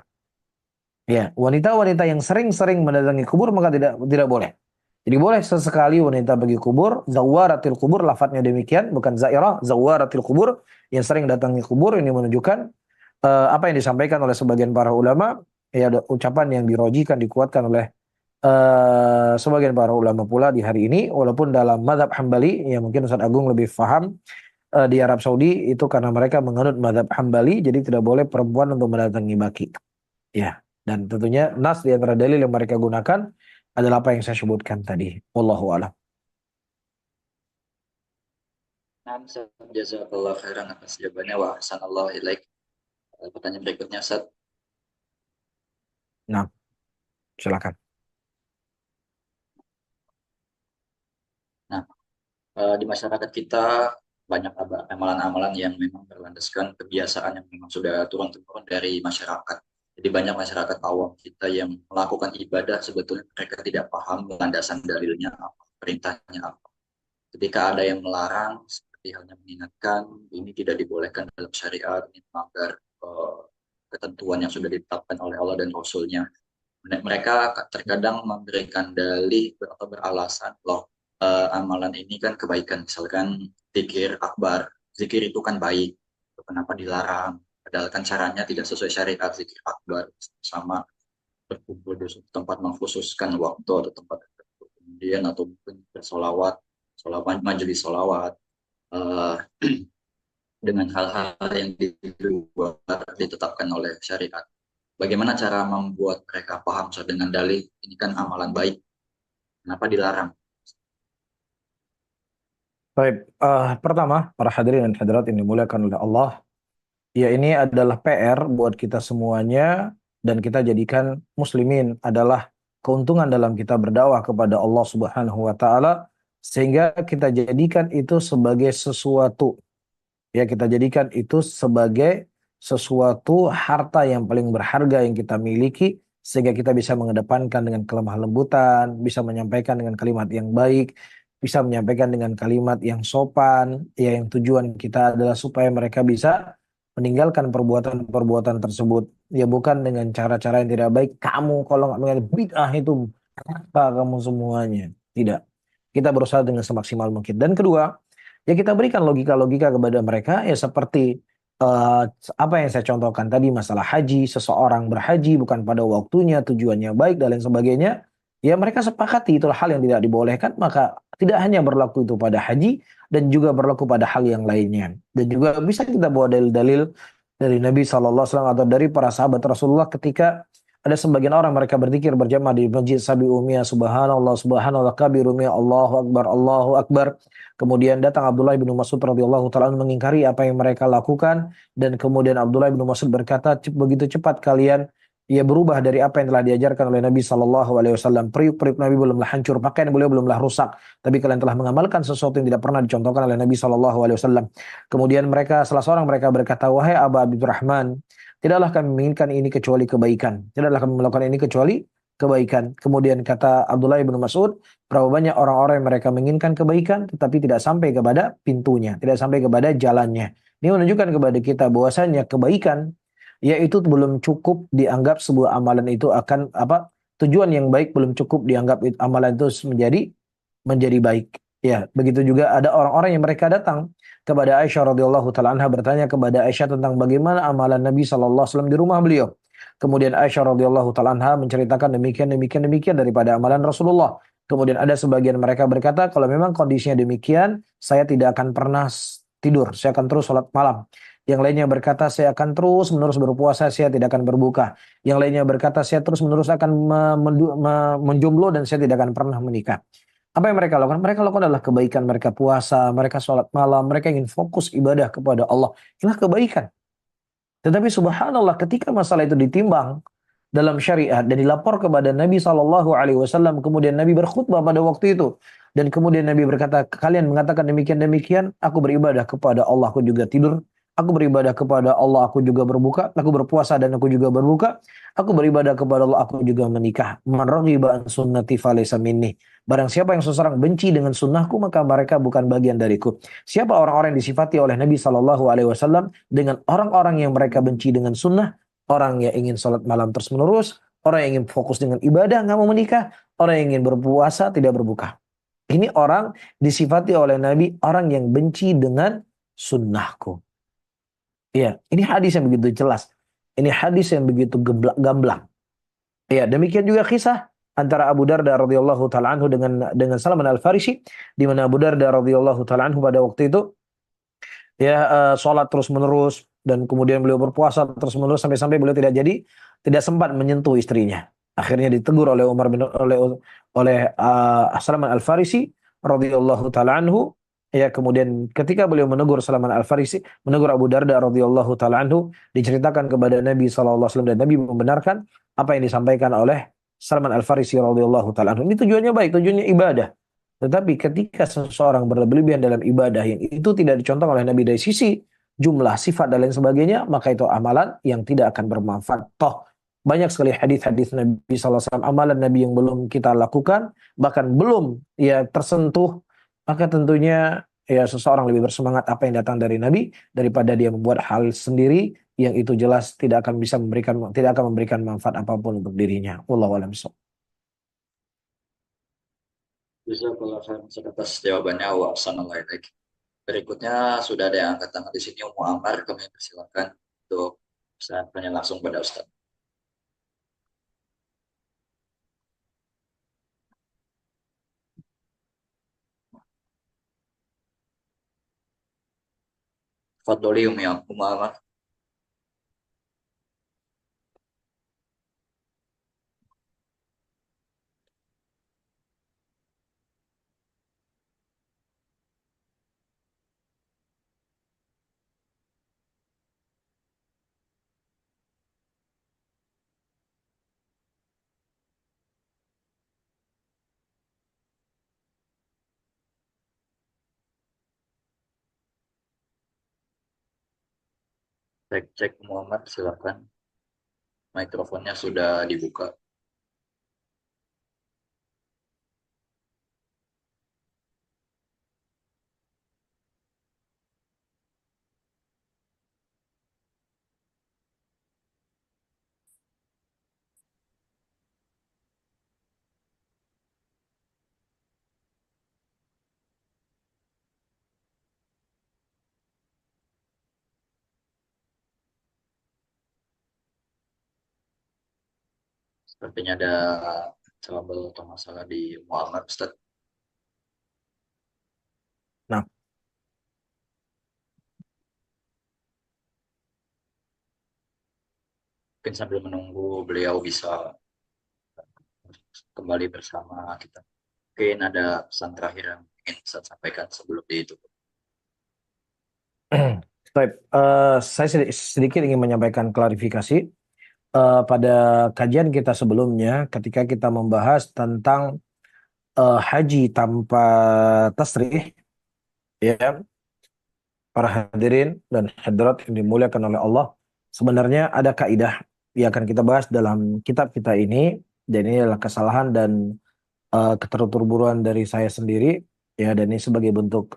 Ya, wanita-wanita yang sering-sering mendatangi kubur maka tidak boleh. Jadi boleh sesekali wanita pergi kubur, zawaratil kubur, lafadznya demikian, bukan zairah, zawaratil kubur, yang sering datangi kubur. Ini menunjukkan apa yang disampaikan oleh sebagian para ulama, ya ada ucapan yang dirojikan, dikuatkan oleh sebagian para ulama pula di hari ini, walaupun dalam mazhab Hambali, ya mungkin Ustaz Agung lebih paham, di Arab Saudi itu karena mereka menganut mazhab Hambali, jadi tidak boleh perempuan untuk mendatangi Baqi. Ya, dan tentunya nas di antara dalil yang mereka gunakan adalah apa yang saya sebutkan tadi. Wallahu a'lam. Nah, jazakallah khairan atas jawabannya wa ahsanallahu ilaik. Pertanyaan berikutnya Ustaz. Nah, silakan. Nah, di masyarakat kita banyak amalan-amalan yang memang berlandaskan kebiasaan yang memang sudah turun-temurun dari masyarakat. Jadi banyak masyarakat awam kita yang melakukan ibadah sebetulnya mereka tidak paham landasan dalilnya apa, perintahnya apa. Ketika ada yang melarang, seperti halnya mengingatkan, ini tidak dibolehkan dalam syariat, ini melanggar ketentuan yang sudah ditetapkan oleh Allah dan Rasulnya. Mereka terkadang memberikan dalih atau beralasan, loh amalan ini kan kebaikan, misalkan zikir akbar, zikir itu kan baik, kenapa dilarang? Padahal kan caranya tidak sesuai syariat. Zikir akbar sama berkumpul di tempat mengkhususkan waktu atau tempat kemudian atau mungkin bersolawat, majelis solawat uh, dengan hal-hal yang di luar ditetapkan oleh syariat. Bagaimana cara membuat mereka paham dengan dalih ini kan amalan baik, kenapa dilarang? Baik, pertama, para hadirin dan hadirat yang dimuliakan oleh Allah, ya ini adalah PR buat kita semuanya dan kita jadikan muslimin adalah keuntungan dalam kita berdakwah kepada Allah Subhanahu wa taala sehingga kita jadikan itu sebagai sesuatu. Ya, kita jadikan itu sebagai sesuatu harta yang paling berharga yang kita miliki sehingga kita bisa mengedepankan dengan kelemah lembutan, bisa menyampaikan dengan kalimat yang baik, bisa menyampaikan dengan kalimat yang sopan, ya yang tujuan kita adalah supaya mereka bisa meninggalkan perbuatan-perbuatan tersebut. Ya bukan dengan cara-cara yang tidak baik. Kamu kalau nggak mengenai bid'ah itu apa kamu semuanya. Tidak. Kita berusaha dengan semaksimal mungkin. Dan kedua, ya kita berikan logika-logika kepada mereka ya seperti eh, apa yang saya contohkan tadi masalah haji, seseorang berhaji bukan pada waktunya, tujuannya baik dan lain sebagainya. Ya mereka sepakati itulah hal yang tidak dibolehkan, maka tidak hanya berlaku itu pada haji dan juga berlaku pada hal yang lainnya. Dan juga bisa kita bawa dalil-dalil dari Nabi SAW atau dari para sahabat Rasulullah ketika ada sebagian orang mereka berzikir berjamaah di masjid Sabi Umiyah, subhanallah, subhanallah, kabir Umiyah, Allahu Akbar, Allahu Akbar. Kemudian datang Abdullah bin Mas'ud radhiyallahu taala mengingkari apa yang mereka lakukan dan kemudian Abdullah bin Mas'ud berkata, Begitu cepat kalian ia berubah dari apa yang telah diajarkan oleh Nabi sallallahu alaihi wasallam. Periuk-periuk Nabi belumlah hancur, pakaian beliau belumlah rusak, tapi kalian telah mengamalkan sesuatu yang tidak pernah dicontohkan oleh Nabi sallallahu alaihi wasallam." Kemudian salah seorang mereka berkata, "Wahai Aba Abdurrahman, tidaklah kami menginginkan ini kecuali kebaikan. Tidaklah kami melakukan ini kecuali kebaikan." Kemudian kata Abdullah bin Mas'ud, berapa banyak orang-orang yang mereka menginginkan kebaikan tetapi tidak sampai kepada pintunya, tidak sampai kepada jalannya. Ini menunjukkan kepada kita bahwasanya kebaikan yaitu belum cukup dianggap sebuah amalan itu akan apa? Tujuan yang baik belum cukup dianggap amalan itu menjadi baik. Ya, begitu juga ada orang-orang yang mereka datang kepada Aisyah radhiyallahu taala anha bertanya kepada Aisyah tentang bagaimana amalan Nabi sallallahu alaihi wasallam di rumah beliau. Kemudian Aisyah radhiyallahu taala anha menceritakan demikian demikian demikian daripada amalan Rasulullah. Kemudian ada sebagian mereka berkata, kalau memang kondisinya demikian, saya tidak akan pernah tidur, saya akan terus sholat malam. Yang lainnya berkata, saya akan terus menerus berpuasa, saya tidak akan berbuka. Yang lainnya berkata, saya terus menerus akan menjomblo dan saya tidak akan pernah menikah. Apa yang mereka lakukan? Mereka lakukan adalah kebaikan. Mereka puasa, mereka sholat malam, mereka ingin fokus ibadah kepada Allah. Inilah kebaikan. Tetapi subhanallah ketika masalah itu ditimbang dalam syariat dan dilapor kepada Nabi Shallallahu Alaihi Wasallam, kemudian Nabi berkhutbah pada waktu itu dan kemudian Nabi berkata, kalian mengatakan demikian demikian, aku beribadah kepada Allah, aku juga tidur, aku beribadah kepada Allah, aku juga berbuka, aku berpuasa dan aku juga berbuka, aku beribadah kepada Allah, aku juga menikah. Man raghiba an sunnati falaysa minni. Barang siapa yang seseorang benci dengan sunnahku, maka mereka bukan bagian dariku. Siapa orang-orang yang disifati oleh Nabi Shallallahu Alaihi Wasallam dengan orang-orang yang mereka benci dengan sunnah? Orang yang ingin sholat malam terus menerus, orang yang ingin fokus dengan ibadah nggak mau menikah, orang yang ingin berpuasa tidak berbuka. Ini orang disifati oleh Nabi orang yang benci dengan sunnahku. Iya, ini hadis yang begitu jelas. Ini hadis yang begitu gamblang. Iya, demikian juga kisah antara Abu Darda radhiyallahu taala anhu dengan Salman Al Farisi, di mana Abu Darda radhiyallahu taala anhu pada waktu itu ya sholat terus menerus dan kemudian beliau berpuasa terus menerus sampai-sampai beliau tidak sempat menyentuh istrinya. Akhirnya ditegur oleh Umar bin oleh Salman Al Farisi radhiyallahu taala anhu. Ya kemudian ketika beliau menegur Salman Al Farisi, menegur Abu Darda radhiyallahu taala anhu, diceritakan kepada Nabi sallallahu alaihi wasallam dan Nabi membenarkan apa yang disampaikan oleh Salman Al Farisi radhiyallahu taala anhu. Ini tujuannya baik, tujuannya ibadah. Tetapi ketika seseorang berlebihan dalam ibadah yang itu tidak dicontoh oleh Nabi dari sisi jumlah, sifat dan lain sebagainya, maka itu amalan yang tidak akan bermanfaat. Toh banyak sekali hadis-hadis Nabi SAW, amalan Nabi yang belum kita lakukan, bahkan belum ya tersentuh, maka tentunya ya seseorang lebih bersemangat apa yang datang dari Nabi daripada dia membuat hal sendiri yang itu jelas tidak akan memberikan manfaat apapun untuk dirinya. Wallahu a'lam bishawab. Bisa kalau atas jawabannya wa ahsanallahu ilaik. Berikutnya sudah ada yang angkat tangan di sini, Umu Amar, kami persilakan untuk bisa tanya langsung pada Ustaz. Fadoli Umu Amar. Cek cek Muhammad, silakan. Mikrofonnya sudah dibuka. Sepertinya ada trouble atau masalah di Muhammad, Ustaz. Nah, Mungkin sambil menunggu beliau bisa kembali bersama kita. Mungkin ada pesan terakhir yang ingin Ustaz sampaikan sebelum ditutup. baik, saya sedikit ingin menyampaikan klarifikasi. Pada kajian kita sebelumnya, ketika kita membahas tentang haji tanpa tasrih, ya, para hadirin dan hadirat yang dimuliakan oleh Allah, sebenarnya ada kaidah yang akan kita bahas dalam kitab kita ini, dan ini adalah kesalahan dan keterturuan dari saya sendiri, ya, dan ini sebagai bentuk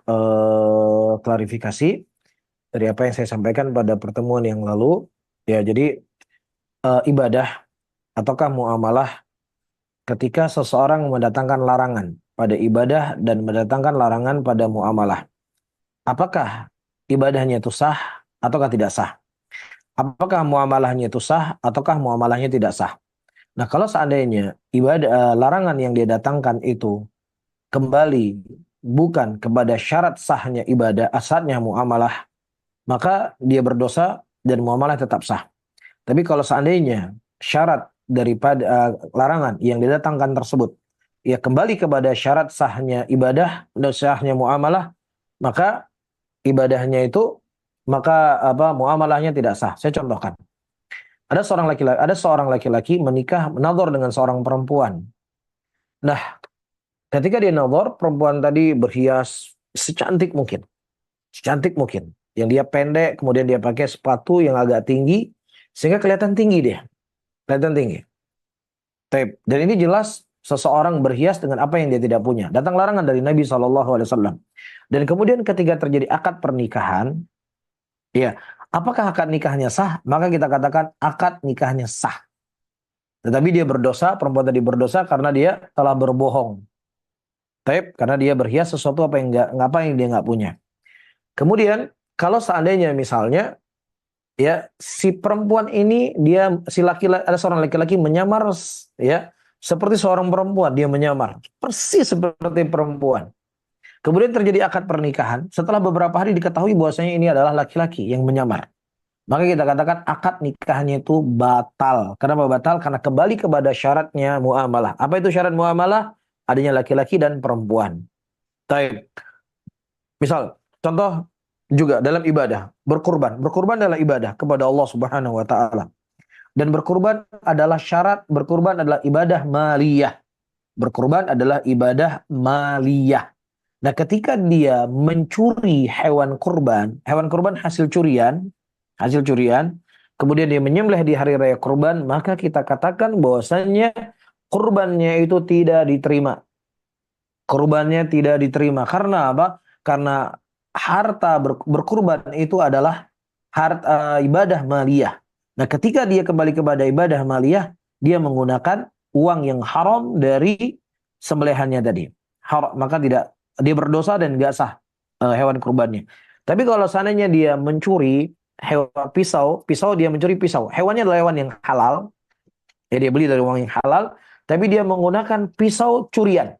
klarifikasi dari apa yang saya sampaikan pada pertemuan yang lalu, ya. Jadi ibadah ataukah muamalah ketika seseorang mendatangkan larangan pada ibadah dan mendatangkan larangan pada muamalah, apakah ibadahnya itu sah ataukah tidak sah? Apakah muamalahnya itu sah ataukah muamalahnya tidak sah? Nah, kalau seandainya ibadah larangan yang dia datangkan itu kembali bukan kepada syarat sahnya ibadah, asalnya muamalah, maka dia berdosa dan muamalah tetap sah. Tapi kalau seandainya syarat daripada larangan yang didatangkan tersebut ya kembali kepada syarat sahnya ibadah dan sahnya muamalah, maka ibadahnya itu, maka muamalahnya tidak sah. Saya contohkan. Ada seorang laki-laki menikah menadhor dengan seorang perempuan. Nah, ketika dia nadhor, perempuan tadi berhias secantik mungkin. Secantik mungkin. Yang dia pendek, kemudian dia pakai sepatu yang agak tinggi, sehingga kelihatan tinggi dia. Kelihatan tinggi. Dan ini jelas seseorang berhias dengan apa yang dia tidak punya. Datang larangan dari Nabi SAW. Dan kemudian ketika terjadi akad pernikahan, ya, apakah akad nikahnya sah? Maka kita katakan akad nikahnya sah. Tetapi dia berdosa, perempuan tadi berdosa karena dia telah berbohong. Karena dia berhias sesuatu apa yang dia nggak punya. Kemudian kalau seandainya misalnya ya si perempuan ini ada seorang laki-laki menyamar, ya, seperti seorang perempuan, dia menyamar persis seperti perempuan. Kemudian terjadi akad pernikahan, setelah beberapa hari diketahui bahwasanya ini adalah laki-laki yang menyamar. Maka kita katakan akad nikahnya itu batal. Kenapa batal? Karena kembali kepada syaratnya muamalah. Apa itu syarat muamalah? Adanya laki-laki dan perempuan. Taib. Misal, contoh juga dalam ibadah, berkurban. Berkurban adalah ibadah kepada Allah Subhanahu wa taala. Dan berkurban adalah syarat, berkurban adalah ibadah maliyah. Berkurban adalah ibadah maliyah. Nah, ketika dia mencuri hewan kurban hasil curian, kemudian dia menyembelih di hari raya kurban, maka kita katakan bahwasanya kurbannya itu tidak diterima. Kurbannya tidak diterima. Karena apa? Karena harta berkurban itu adalah harta ibadah maliyah. Nah, ketika dia kembali kepada ibadah maliyah, dia menggunakan uang yang haram dari sembelihannya tadi. Haram, maka dia berdosa dan nggak sah hewan kurbannya. Tapi kalau seandainya dia mencuri hewan pisau dia mencuri pisau. Hewannya adalah hewan yang halal. Ya, dia beli dari uang yang halal, tapi dia menggunakan pisau curian.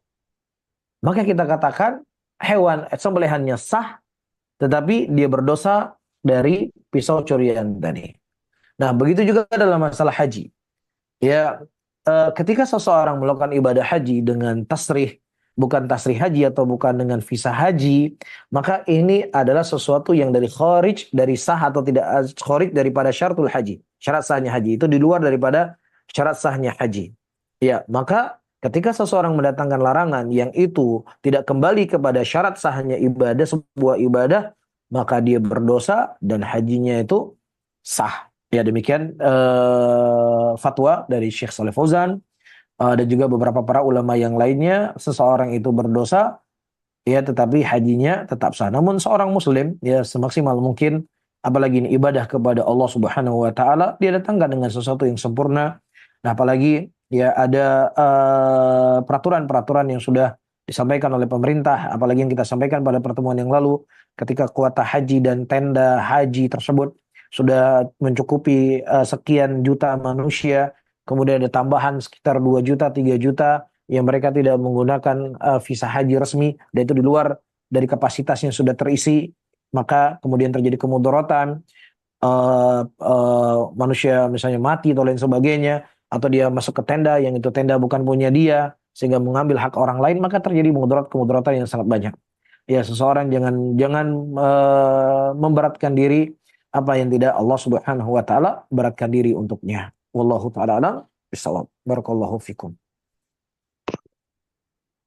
Maka kita katakan hewan sembelihannya sah, tetapi dia berdosa dari pisau curian tadi. Nah, begitu juga dalam masalah haji. Ya, ketika seseorang melakukan ibadah haji dengan tasrih, bukan tasrih haji atau bukan dengan visa haji, maka ini adalah sesuatu yang dari sah atau tidak kharij daripada syaratul haji. Syarat sahnya haji itu di luar daripada syarat sahnya haji. Ya, maka ketika seseorang mendatangkan larangan yang itu tidak kembali kepada syarat sahnya ibadah, sebuah ibadah, maka dia berdosa dan hajinya itu sah. Ya demikian fatwa dari Syekh Saleh Fauzan dan juga beberapa para ulama yang lainnya. Seseorang itu berdosa, ya tetapi hajinya tetap sah. Namun seorang muslim ya semaksimal mungkin, apalagi ini ibadah kepada Allah Subhanahu wa taala, dia datangkan dengan sesuatu yang sempurna. Nah, apalagi ya ada peraturan-peraturan yang sudah disampaikan oleh pemerintah, apalagi yang kita sampaikan pada pertemuan yang lalu, ketika kuota haji dan tenda haji tersebut sudah mencukupi sekian juta manusia, kemudian ada tambahan sekitar 2 juta, 3 juta yang mereka tidak menggunakan visa haji resmi, dan itu di luar dari kapasitas yang sudah terisi, maka kemudian terjadi kemudaratan, manusia misalnya mati atau lain sebagainya, atau dia masuk ke tenda yang itu tenda bukan punya dia, sehingga mengambil hak orang lain, maka terjadi kemudaratan yang sangat banyak. Ya, seseorang jangan jangan memberatkan diri apa yang tidak Allah Subhanahu wa taala beratkan diri untuknya. Wallahu taala a'lam bishawab. Barakallahu fikum.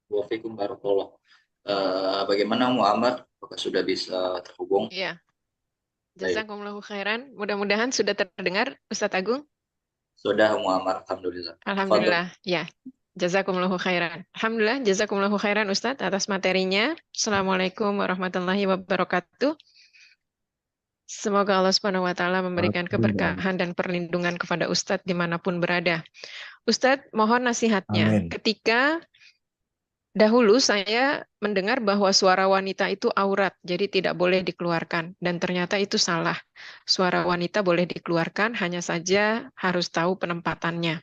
Wafikum barakallah. Bagaimana Muhammad? Apakah sudah bisa terhubung? Iya, Baik. jazakumullahu khairan. Mudah-mudahan sudah terdengar, Ustadz Agung. Sudah Muhammad, alhamdulillah. Fadl. Alhamdulillah, ya. Jazakumullahu khairan. Alhamdulillah, jazakumullahu khairan Ustadz atas materinya. Assalamualaikum warahmatullahi wabarakatuh. Semoga Allah Subhanahu wa taala memberikan keberkahan dan perlindungan kepada Ustadz dimanapun berada. Ustadz, mohon nasihatnya. Amin. Ketika dahulu saya mendengar bahwa suara wanita itu aurat, jadi tidak boleh dikeluarkan. Dan ternyata itu salah. Suara wanita boleh dikeluarkan, hanya saja harus tahu penempatannya.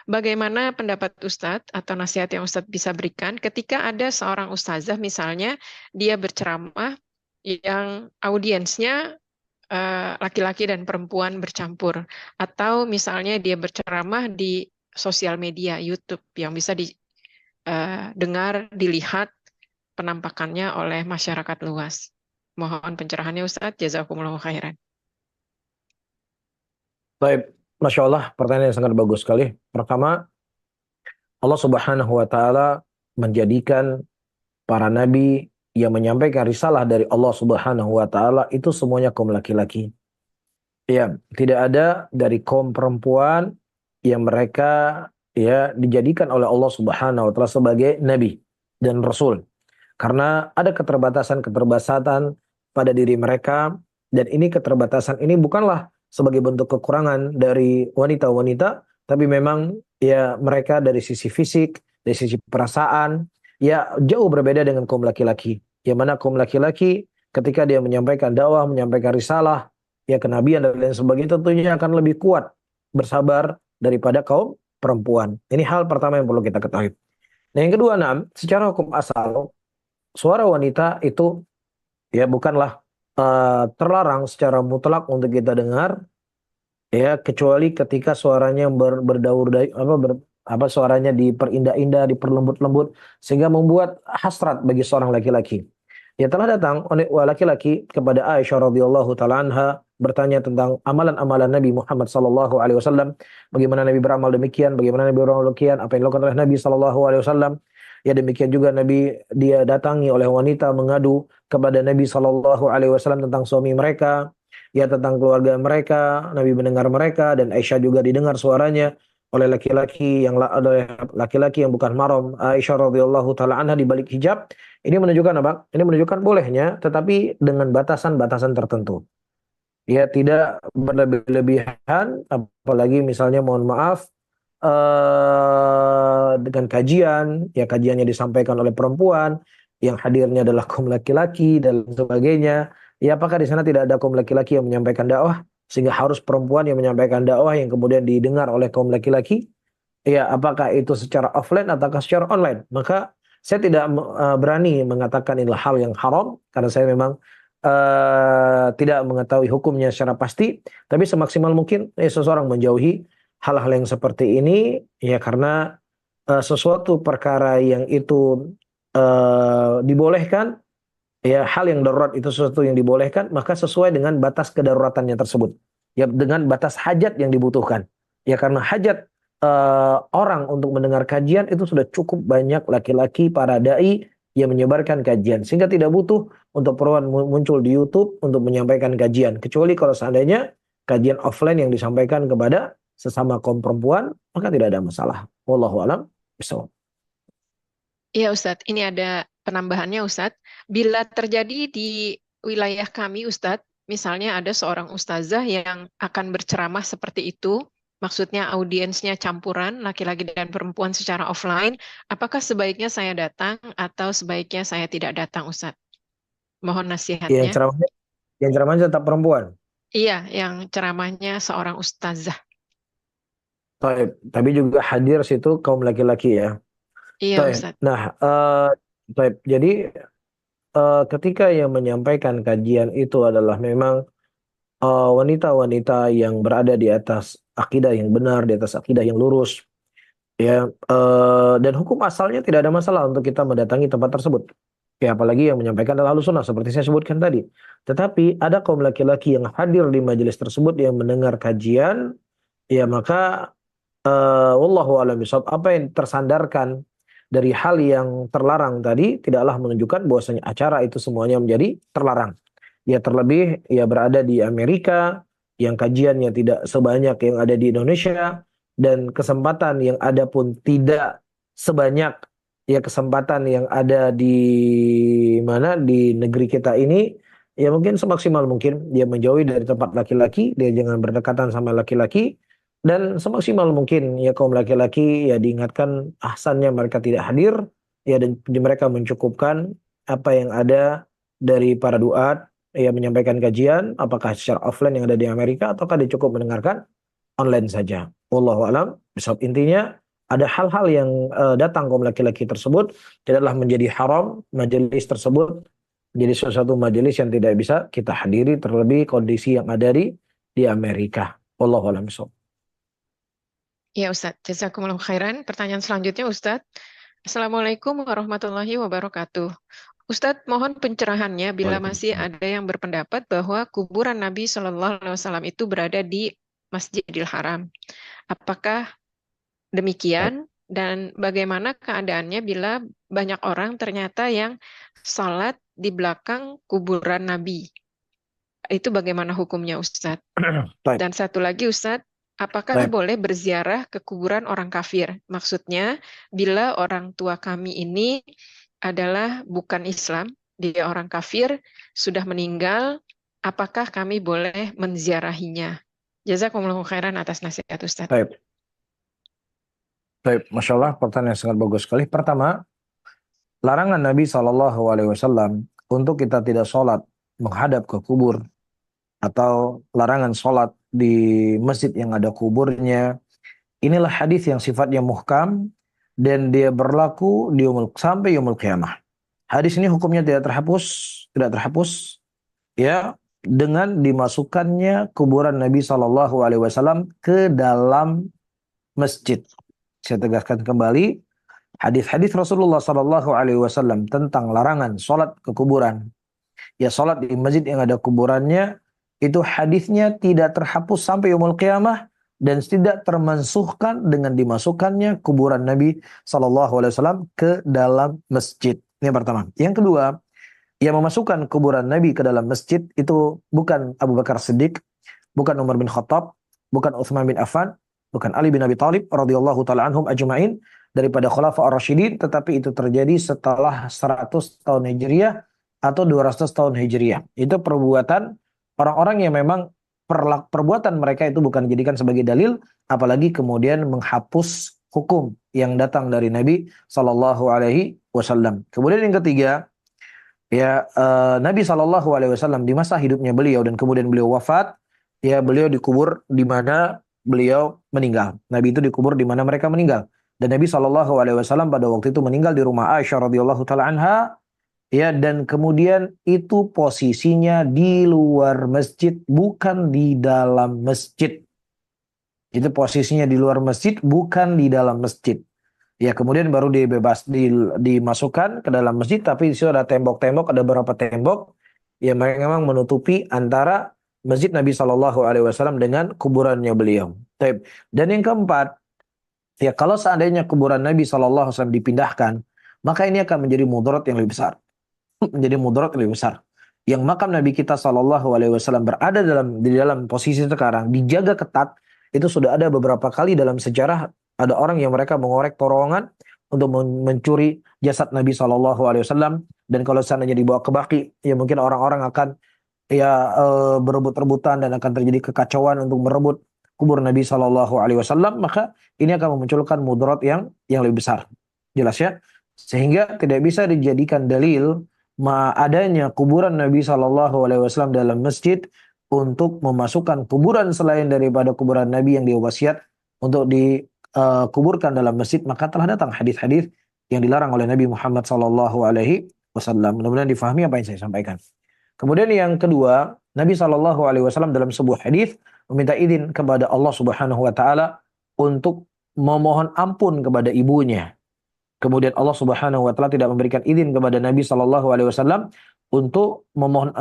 Bagaimana pendapat Ustadz atau nasihat yang Ustadz bisa berikan ketika ada seorang ustazah misalnya, dia berceramah yang audiensnya laki-laki dan perempuan bercampur. Atau misalnya dia berceramah di sosial media, YouTube, yang bisa dengar, dilihat penampakannya oleh masyarakat luas. Mohon pencerahannya Ustadz, jazakumullahu khairan. Baik, Masya Allah, pertanyaan yang sangat bagus sekali. Pertama, Allah Subhanahu wa taala menjadikan para nabi yang menyampaikan risalah dari Allah Subhanahu wa taala itu semuanya kaum laki-laki. Ya, tidak ada dari kaum perempuan yang mereka ya dijadikan oleh Allah Subhanahu wa taala sebagai nabi dan rasul. Karena ada keterbatasan-keterbatasan pada diri mereka, dan ini keterbatasan ini bukanlah sebagai bentuk kekurangan dari wanita-wanita, tapi memang ya mereka dari sisi fisik, dari sisi perasaan, ya jauh berbeda dengan kaum laki-laki. Yang mana kaum laki-laki ketika dia menyampaikan dakwah, menyampaikan risalah, ya kenabian dan lain sebagainya, tentunya akan lebih kuat bersabar daripada kaum perempuan. Ini hal pertama yang perlu kita ketahui. Nah, yang kedua, secara hukum asal suara wanita itu ya bukanlah terlarang secara mutlak untuk kita dengar, ya kecuali ketika suaranya berdaur suaranya diperindah-indah, diperlembut-lembut sehingga membuat hasrat bagi seorang laki-laki. Ya telah datang oleh laki-laki kepada Aisyah radhiyallahu taala anha bertanya tentang amalan-amalan Nabi Muhammad sallallahu alaihi wasallam, bagaimana Nabi beramal demikian, bagaimana Nabi beramal demikian, apa yang dilakukan oleh Nabi sallallahu alaihi wasallam. Ya demikian juga Nabi dia datangi oleh wanita mengadu kepada Nabi sallallahu alaihi wasallam tentang suami mereka, ya tentang keluarga mereka. Nabi mendengar mereka, dan Aisyah juga didengar suaranya oleh laki-laki yang bukan mahram Aisyah radhiyallahu taala anha di balik hijab. Ini menunjukkan apa? Ini menunjukkan bolehnya, tetapi dengan batasan-batasan tertentu. Ya tidak berlebih-lebihan, apalagi misalnya mohon maaf dengan kajian, ya kajiannya disampaikan oleh perempuan, yang hadirnya adalah kaum laki-laki dan sebagainya. Ya apakah di sana tidak ada kaum laki-laki yang menyampaikan dakwah, sehingga harus perempuan yang menyampaikan dakwah yang kemudian didengar oleh kaum laki-laki? Ya apakah itu secara offline ataukah secara online? Maka saya tidak berani mengatakan inilah hal yang haram, karena saya memang tidak mengetahui hukumnya secara pasti. Tapi semaksimal mungkin seseorang menjauhi hal-hal yang seperti ini, ya karena sesuatu perkara yang itu dibolehkan, ya hal yang darurat itu sesuatu yang dibolehkan, maka sesuai dengan batas kedaruratannya tersebut, ya dengan batas hajat yang dibutuhkan. Ya karena hajat orang untuk mendengar kajian itu sudah cukup banyak laki-laki para dai yang menyebarkan kajian, sehingga tidak butuh untuk perempuan muncul di YouTube untuk menyampaikan kajian, kecuali kalau seandainya kajian offline yang disampaikan kepada sesama kaum perempuan, maka tidak ada masalah. Wallahu a'lam bishawab. Iya Ustadz, ini ada penambahannya Ustadz. Bila terjadi di wilayah kami Ustadz, misalnya ada seorang ustazah yang akan berceramah seperti itu, maksudnya audiensnya campuran laki-laki dan perempuan secara offline, apakah sebaiknya saya datang atau sebaiknya saya tidak datang Ustadz? Mohon Yang nasihatnya. ceramahnya, yang ceramahnya tetap perempuan. Iya, yang ceramahnya seorang ustazah. Taib. Tapi juga hadir situ kaum laki-laki ya. Iya Taib. Ustadz. Nah, taib. Jadi ketika yang menyampaikan kajian itu adalah memang wanita-wanita yang berada di atas akidah yang benar, di atas akidah yang lurus, ya, dan hukum asalnya tidak ada masalah untuk kita mendatangi tempat tersebut. Ya, apalagi yang menyampaikan adalah Ahlus Sunnah seperti saya sebutkan tadi. Tetapi ada kaum laki-laki yang hadir di majelis tersebut yang mendengar kajian, ya maka wallahu a'lam bishawab, apa yang tersandarkan dari hal yang terlarang tadi tidaklah menunjukkan bahwasanya acara itu semuanya menjadi terlarang. Ya terlebih ya berada di Amerika yang kajiannya tidak sebanyak yang ada di Indonesia, dan kesempatan yang ada pun tidak sebanyak ya kesempatan yang ada di mana di negeri kita ini. Ya mungkin semaksimal mungkin dia menjauhi dari tempat laki-laki, dia jangan berdekatan sama laki-laki, dan semaksimal mungkin ya kaum laki-laki ya diingatkan ahsannya mereka tidak hadir, ya, dan mereka mencukupkan apa yang ada dari para duat ya menyampaikan kajian, apakah secara offline yang ada di Amerika ataukah dia cukup mendengarkan online saja. Wallahu a'lam. Sebab intinya ada hal-hal yang datang kaum laki-laki tersebut tidaklah menjadi haram, majelis tersebut menjadi sesuatu majelis yang tidak bisa kita hadiri, terlebih kondisi yang ada di Amerika. Wallahu a'lam bishawab. Ya Ustadz, jazakumullah khairan. Pertanyaan selanjutnya Ustadz. Assalamualaikum warahmatullahi wabarakatuh. Ustadz, mohon pencerahannya bila masih Waalaikumsalam. ada yang berpendapat bahwa kuburan Nabi Shallallahu Alaihi Wasallam itu berada di Masjidil Haram. Apakah demikian? Dan bagaimana keadaannya bila banyak orang ternyata yang salat di belakang kuburan Nabi? Itu bagaimana hukumnya Ustadz? Baik, Dan satu lagi Ustadz, apakah baik. boleh berziarah ke kuburan orang kafir? Maksudnya, bila orang tua kami ini adalah bukan Islam, dia orang kafir, sudah meninggal, apakah kami boleh menziarahinya? Jazakumullahu khairan atas nasihat Ustadz. Baik. Baik, Masya Allah, pertanyaan yang sangat bagus sekali. Pertama, larangan Nabi SAW untuk kita tidak sholat menghadap ke kubur, atau larangan sholat di masjid yang ada kuburnya, inilah hadis yang sifatnya muhkam dan dia berlaku sampai yaumul qiyamah. Hadis ini hukumnya tidak terhapus, ya, dengan dimasukkannya kuburan Nabi SAW ke dalam masjid. Saya tegaskan kembali, hadis-hadis Rasulullah SAW tentang larangan sholat ke kuburan, ya sholat di masjid yang ada kuburannya, itu hadisnya tidak terhapus sampai yaumul qiyamah dan tidak termansuhkan dengan dimasukkannya kuburan Nabi SAW ke dalam masjid. Ini yang pertama. Yang kedua, yang memasukkan kuburan Nabi ke dalam masjid itu bukan Abu Bakar Siddiq, bukan Umar bin Khattab, bukan Utsman bin Affan, bukan Ali bin Abi Thalib radhiyallahu taala anhum ajma'in daripada Khulafa ar-Rasyidin, tetapi itu terjadi setelah 100 tahun Hijriah atau 200 tahun Hijriah. Itu perbuatan orang-orang yang memang perbuatan mereka itu bukan dijadikan sebagai dalil, apalagi kemudian menghapus hukum yang datang dari Nabi Sallallahu Alaihi Wasallam. Kemudian yang ketiga, ya Nabi Sallallahu Alaihi Wasallam di masa hidupnya beliau dan kemudian beliau wafat, ya beliau dikubur di mana beliau meninggal. Nabi itu dikubur di mana mereka meninggal. Dan Nabi Sallallahu Alaihi Wasallam pada waktu itu meninggal di rumah Aisyah radhiyallahu taala anha, ya, dan kemudian itu posisinya di luar masjid, bukan di dalam masjid. Itu posisinya di luar masjid, bukan di dalam masjid. Ya, kemudian baru dimasukkan ke dalam masjid, tapi di situ ada tembok-tembok, ada beberapa tembok yang memang menutupi antara masjid Nabi Shallallahu Alaihi Wasallam dengan kuburannya beliau. Dan yang keempat, ya kalau seandainya kuburan Nabi Shallallahu Alaihi Wasallam dipindahkan, maka ini akan menjadi mudarat yang lebih besar. Menjadi mudarat yang lebih besar. yang makam Nabi kita Shallallahu Alaihi Wasallam berada di dalam posisi sekarang dijaga ketat, itu sudah ada beberapa kali dalam sejarah ada orang yang mereka mengorek terowongan untuk mencuri jasad Nabi Shallallahu Alaihi Wasallam. Dan kalau seandainya dibawa ke Baqi, ya mungkin orang-orang akan berebut-rebutan dan akan terjadi kekacauan untuk merebut kubur Nabi Shallallahu Alaihi Wasallam. Maka ini akan memunculkan mudarat yang lebih besar, jelas ya, sehingga tidak bisa dijadikan dalil adanya kuburan Nabi Shallallahu Alaihi Wasallam dalam masjid untuk memasukkan kuburan selain daripada kuburan Nabi yang diwasiat untuk dikuburkan dalam masjid. Maka telah datang hadis-hadis yang dilarang oleh Nabi Muhammad Shallallahu Alaihi Wasallam. Mudah-mudahan difahami apa yang saya sampaikan. Kemudian yang kedua, Nabi Shallallahu Alaihi Wasallam dalam sebuah hadis meminta izin kepada Allah Subhanahu Wa Taala untuk memohon ampun kepada ibunya. Kemudian Allah Subhanahu Wa Taala tidak memberikan izin kepada Nabi Shallallahu Alaihi Wasallam untuk memohon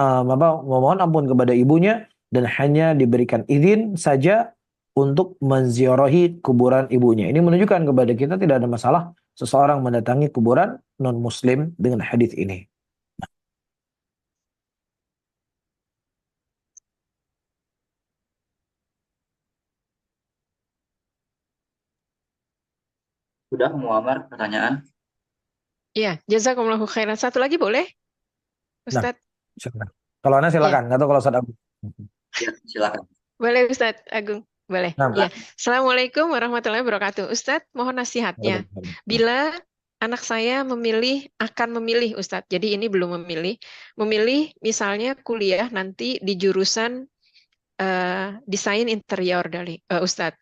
ampun kepada ibunya, dan hanya diberikan izin saja untuk menziarahi kuburan ibunya. Ini menunjukkan kepada kita tidak ada masalah seseorang mendatangi kuburan non-Muslim dengan hadis ini. Sudah, Muammar, pertanyaan? Iya, jazakumullahu khairan. Satu lagi boleh, Nah, Ustadz? silakan. Kalau Anda Iya, silakan, nggak tahu kalau Ustaz Abu. Ya, silakan. boleh Ustadz Agung. Boleh. Nah, Iya. Assalamualaikum warahmatullahi wabarakatuh. Ustadz, mohon nasihatnya. Bila anak saya akan memilih Ustadz, jadi ini belum memilih misalnya kuliah nanti di jurusan desain interior Ustadz.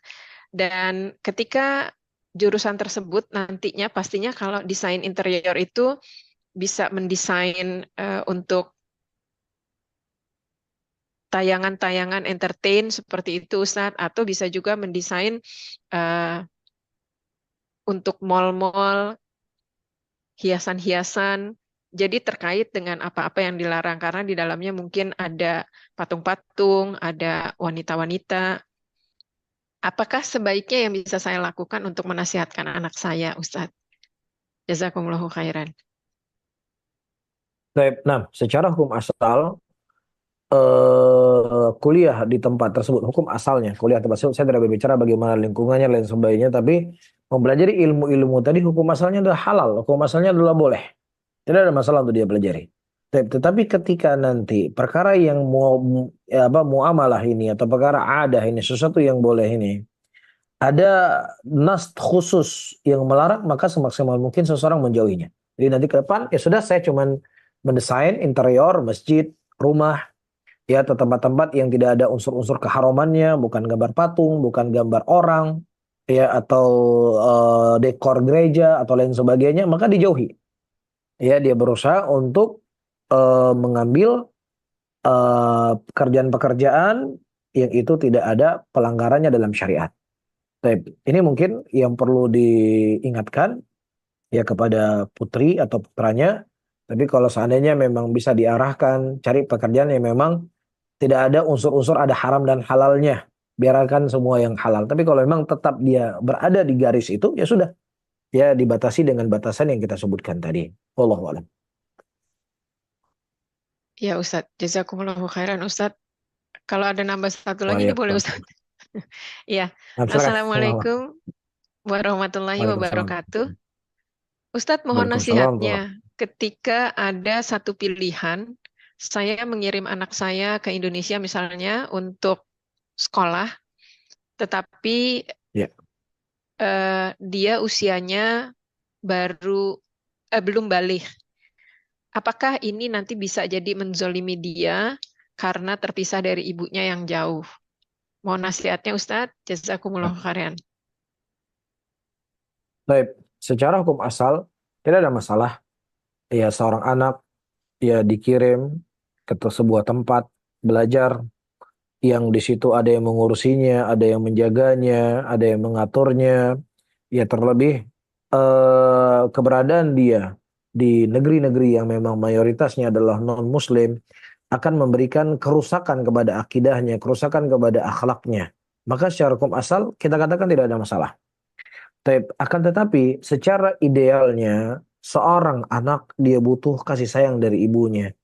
Dan ketika jurusan tersebut nantinya pastinya kalau desain interior itu bisa mendesain untuk tayangan-tayangan entertain seperti itu Ustadz, atau bisa juga mendesain untuk mall-mall, hiasan-hiasan. Jadi terkait dengan apa-apa yang dilarang, karena di dalamnya mungkin ada patung-patung, ada wanita-wanita. Apakah sebaiknya yang bisa saya lakukan untuk menasihatkan anak saya, Ustadz? Jazakumullahu khairan. Nah, secara hukum asal kuliah di tempat tersebut, hukum asalnya kuliah tempat tersebut, saya tidak berbicara bagaimana lingkungannya dan lain sebagainya, tapi mempelajari ilmu-ilmu tadi hukum asalnya adalah halal, hukum asalnya adalah boleh, tidak ada masalah untuk dia pelajari. Tetapi ketika nanti perkara yang muamalah ini atau perkara adah ini, sesuatu yang boleh ini, ada nas khusus yang melarang, maka semaksimal mungkin seseorang menjauhinya. Jadi nanti ke depan, ya sudah, saya cuman mendesain interior masjid, rumah, ya, atau tempat-tempat yang tidak ada unsur-unsur keharamannya, bukan gambar patung, bukan gambar orang, ya, atau dekor gereja atau lain sebagainya, maka dijauhi. Ya, dia berusaha untuk mengambil pekerjaan-pekerjaan yang itu tidak ada pelanggarannya dalam syariat. Ini mungkin yang perlu diingatkan ya kepada putri atau putranya. Tapi kalau seandainya memang bisa diarahkan, cari pekerjaan yang memang tidak ada unsur-unsur ada haram dan halalnya, biarkan semua yang halal. Tapi kalau memang tetap dia berada di garis itu, ya sudah, ya dibatasi dengan batasan yang kita sebutkan tadi. Wallahu a'lam. Ya Ustadz, jazakumullahu khairan Ustadz. Kalau ada nambah satu lagi ini boleh Ustadz. Iya. Assalamualaikum warahmatullahi wabarakatuh. Ustadz, mohon nasihatnya. Ketika ada satu pilihan, saya mengirim anak saya ke Indonesia misalnya untuk sekolah, tetapi dia usianya belum balik. Apakah ini nanti bisa jadi menzolimi dia karena terpisah dari ibunya yang jauh? Mohon nasihatnya Ustadz. Jazakumullahu khairan. Baik, secara hukum asal tidak ada masalah. Ya, seorang anak ya dikirim ke sebuah tempat belajar yang di situ ada yang mengurusinya, ada yang menjaganya, ada yang mengaturnya. Ya, terlebih keberadaan dia di negeri-negeri yang memang mayoritasnya adalah non-muslim akan memberikan kerusakan kepada akidahnya, kerusakan kepada akhlaknya. Maka secara hukum asal kita katakan tidak ada masalah. Akan tetapi secara idealnya seorang anak dia butuh kasih sayang dari ibunya.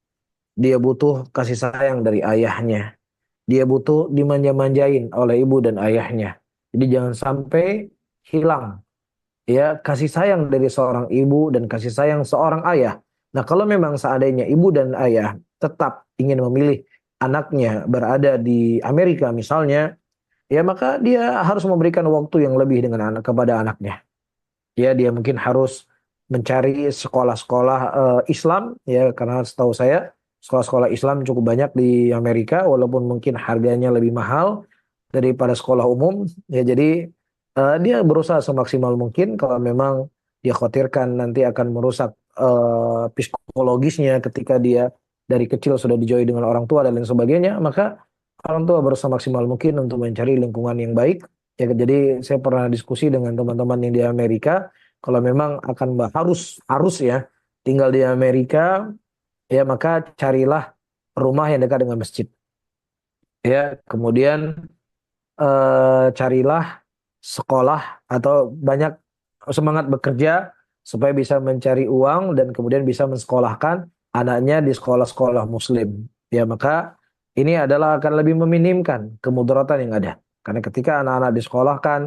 dia butuh kasih sayang dari ayahnya, dia butuh dimanja-manjain oleh ibu dan ayahnya. Jadi jangan sampai hilang ya kasih sayang dari seorang ibu dan kasih sayang seorang ayah. Nah, kalau memang seandainya ibu dan ayah tetap ingin memilih anaknya berada di Amerika misalnya, ya maka dia harus memberikan waktu yang lebih dengan anak kepada anaknya. Ya, dia mungkin harus mencari sekolah-sekolah Islam ya, karena setahu saya sekolah-sekolah Islam cukup banyak di Amerika walaupun mungkin harganya lebih mahal daripada sekolah umum ya. Jadi dia berusaha semaksimal mungkin. Kalau memang dia khawatirkan nanti akan merusak psikologisnya ketika dia dari kecil sudah dijauhi dengan orang tua dan lain sebagainya, maka orang tua berusaha maksimal mungkin untuk mencari lingkungan yang baik ya. Jadi saya pernah diskusi dengan teman-teman yang di Amerika, kalau memang akan harus harus ya tinggal di Amerika ya, maka carilah rumah yang dekat dengan masjid ya. Kemudian carilah sekolah atau banyak semangat bekerja supaya bisa mencari uang dan kemudian bisa mensekolahkan anaknya di sekolah-sekolah muslim. Ya, maka ini adalah akan lebih meminimkan kemudaratan yang ada. Karena ketika anak-anak disekolahkan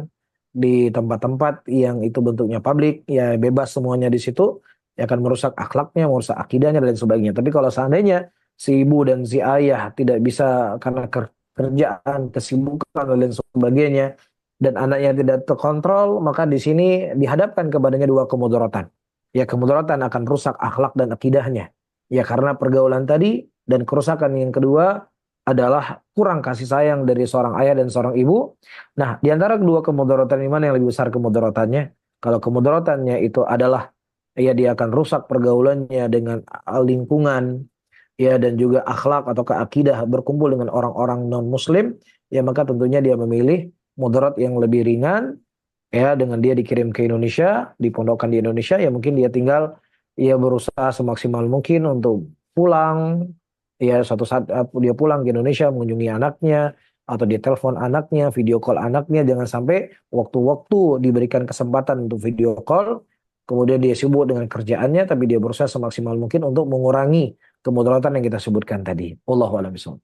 di tempat-tempat yang itu bentuknya publik, ya bebas semuanya di situ, ya akan merusak akhlaknya, merusak akidahnya dan sebagainya. Tapi kalau seandainya si ibu dan si ayah tidak bisa karena kerjaan, kesibukan dan lain sebagainya, dan anaknya tidak terkontrol, maka di sini dihadapkan kepadanya dua kemudaratan. Ya, kemudaratan akan rusak akhlak dan akidahnya. Ya, karena pergaulan tadi, dan kerusakan yang kedua adalah kurang kasih sayang dari seorang ayah dan seorang ibu. Nah, di antara kedua kemudaratan ini mana yang lebih besar kemudaratannya? Kalau kemudaratannya itu adalah ya dia akan rusak pergaulannya dengan lingkungan, ya, dan juga akhlak atau keakidah berkumpul dengan orang-orang non muslim, ya maka tentunya dia memilih mudarat yang lebih ringan ya. Dengan dia dikirim ke Indonesia, dipondokkan di Indonesia, ya mungkin dia tinggal ya berusaha semaksimal mungkin untuk pulang ya. Suatu saat dia pulang ke Indonesia mengunjungi anaknya atau dia telepon anaknya, video call anaknya. Jangan sampai waktu-waktu diberikan kesempatan untuk video call kemudian dia sibuk dengan kerjaannya, tapi dia berusaha semaksimal mungkin untuk mengurangi kemudaratan yang kita sebutkan tadi. Wallahu a'lam bishawab.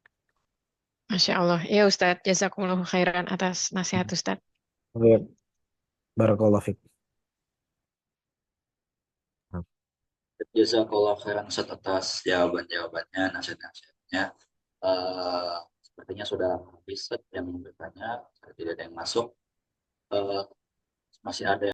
Masya Allah. Ya Ustadz, jazakumullah khairan atas nasihat Ustadz. Baik, barakallahu fiik. Jazakallah khairan Ustaz atas jawaban-jawabannya, nasihat-nasihatnya. Sepertinya sudah habis Ustaz yang bertanya, tidak ada yang masuk. Eh, Masih ada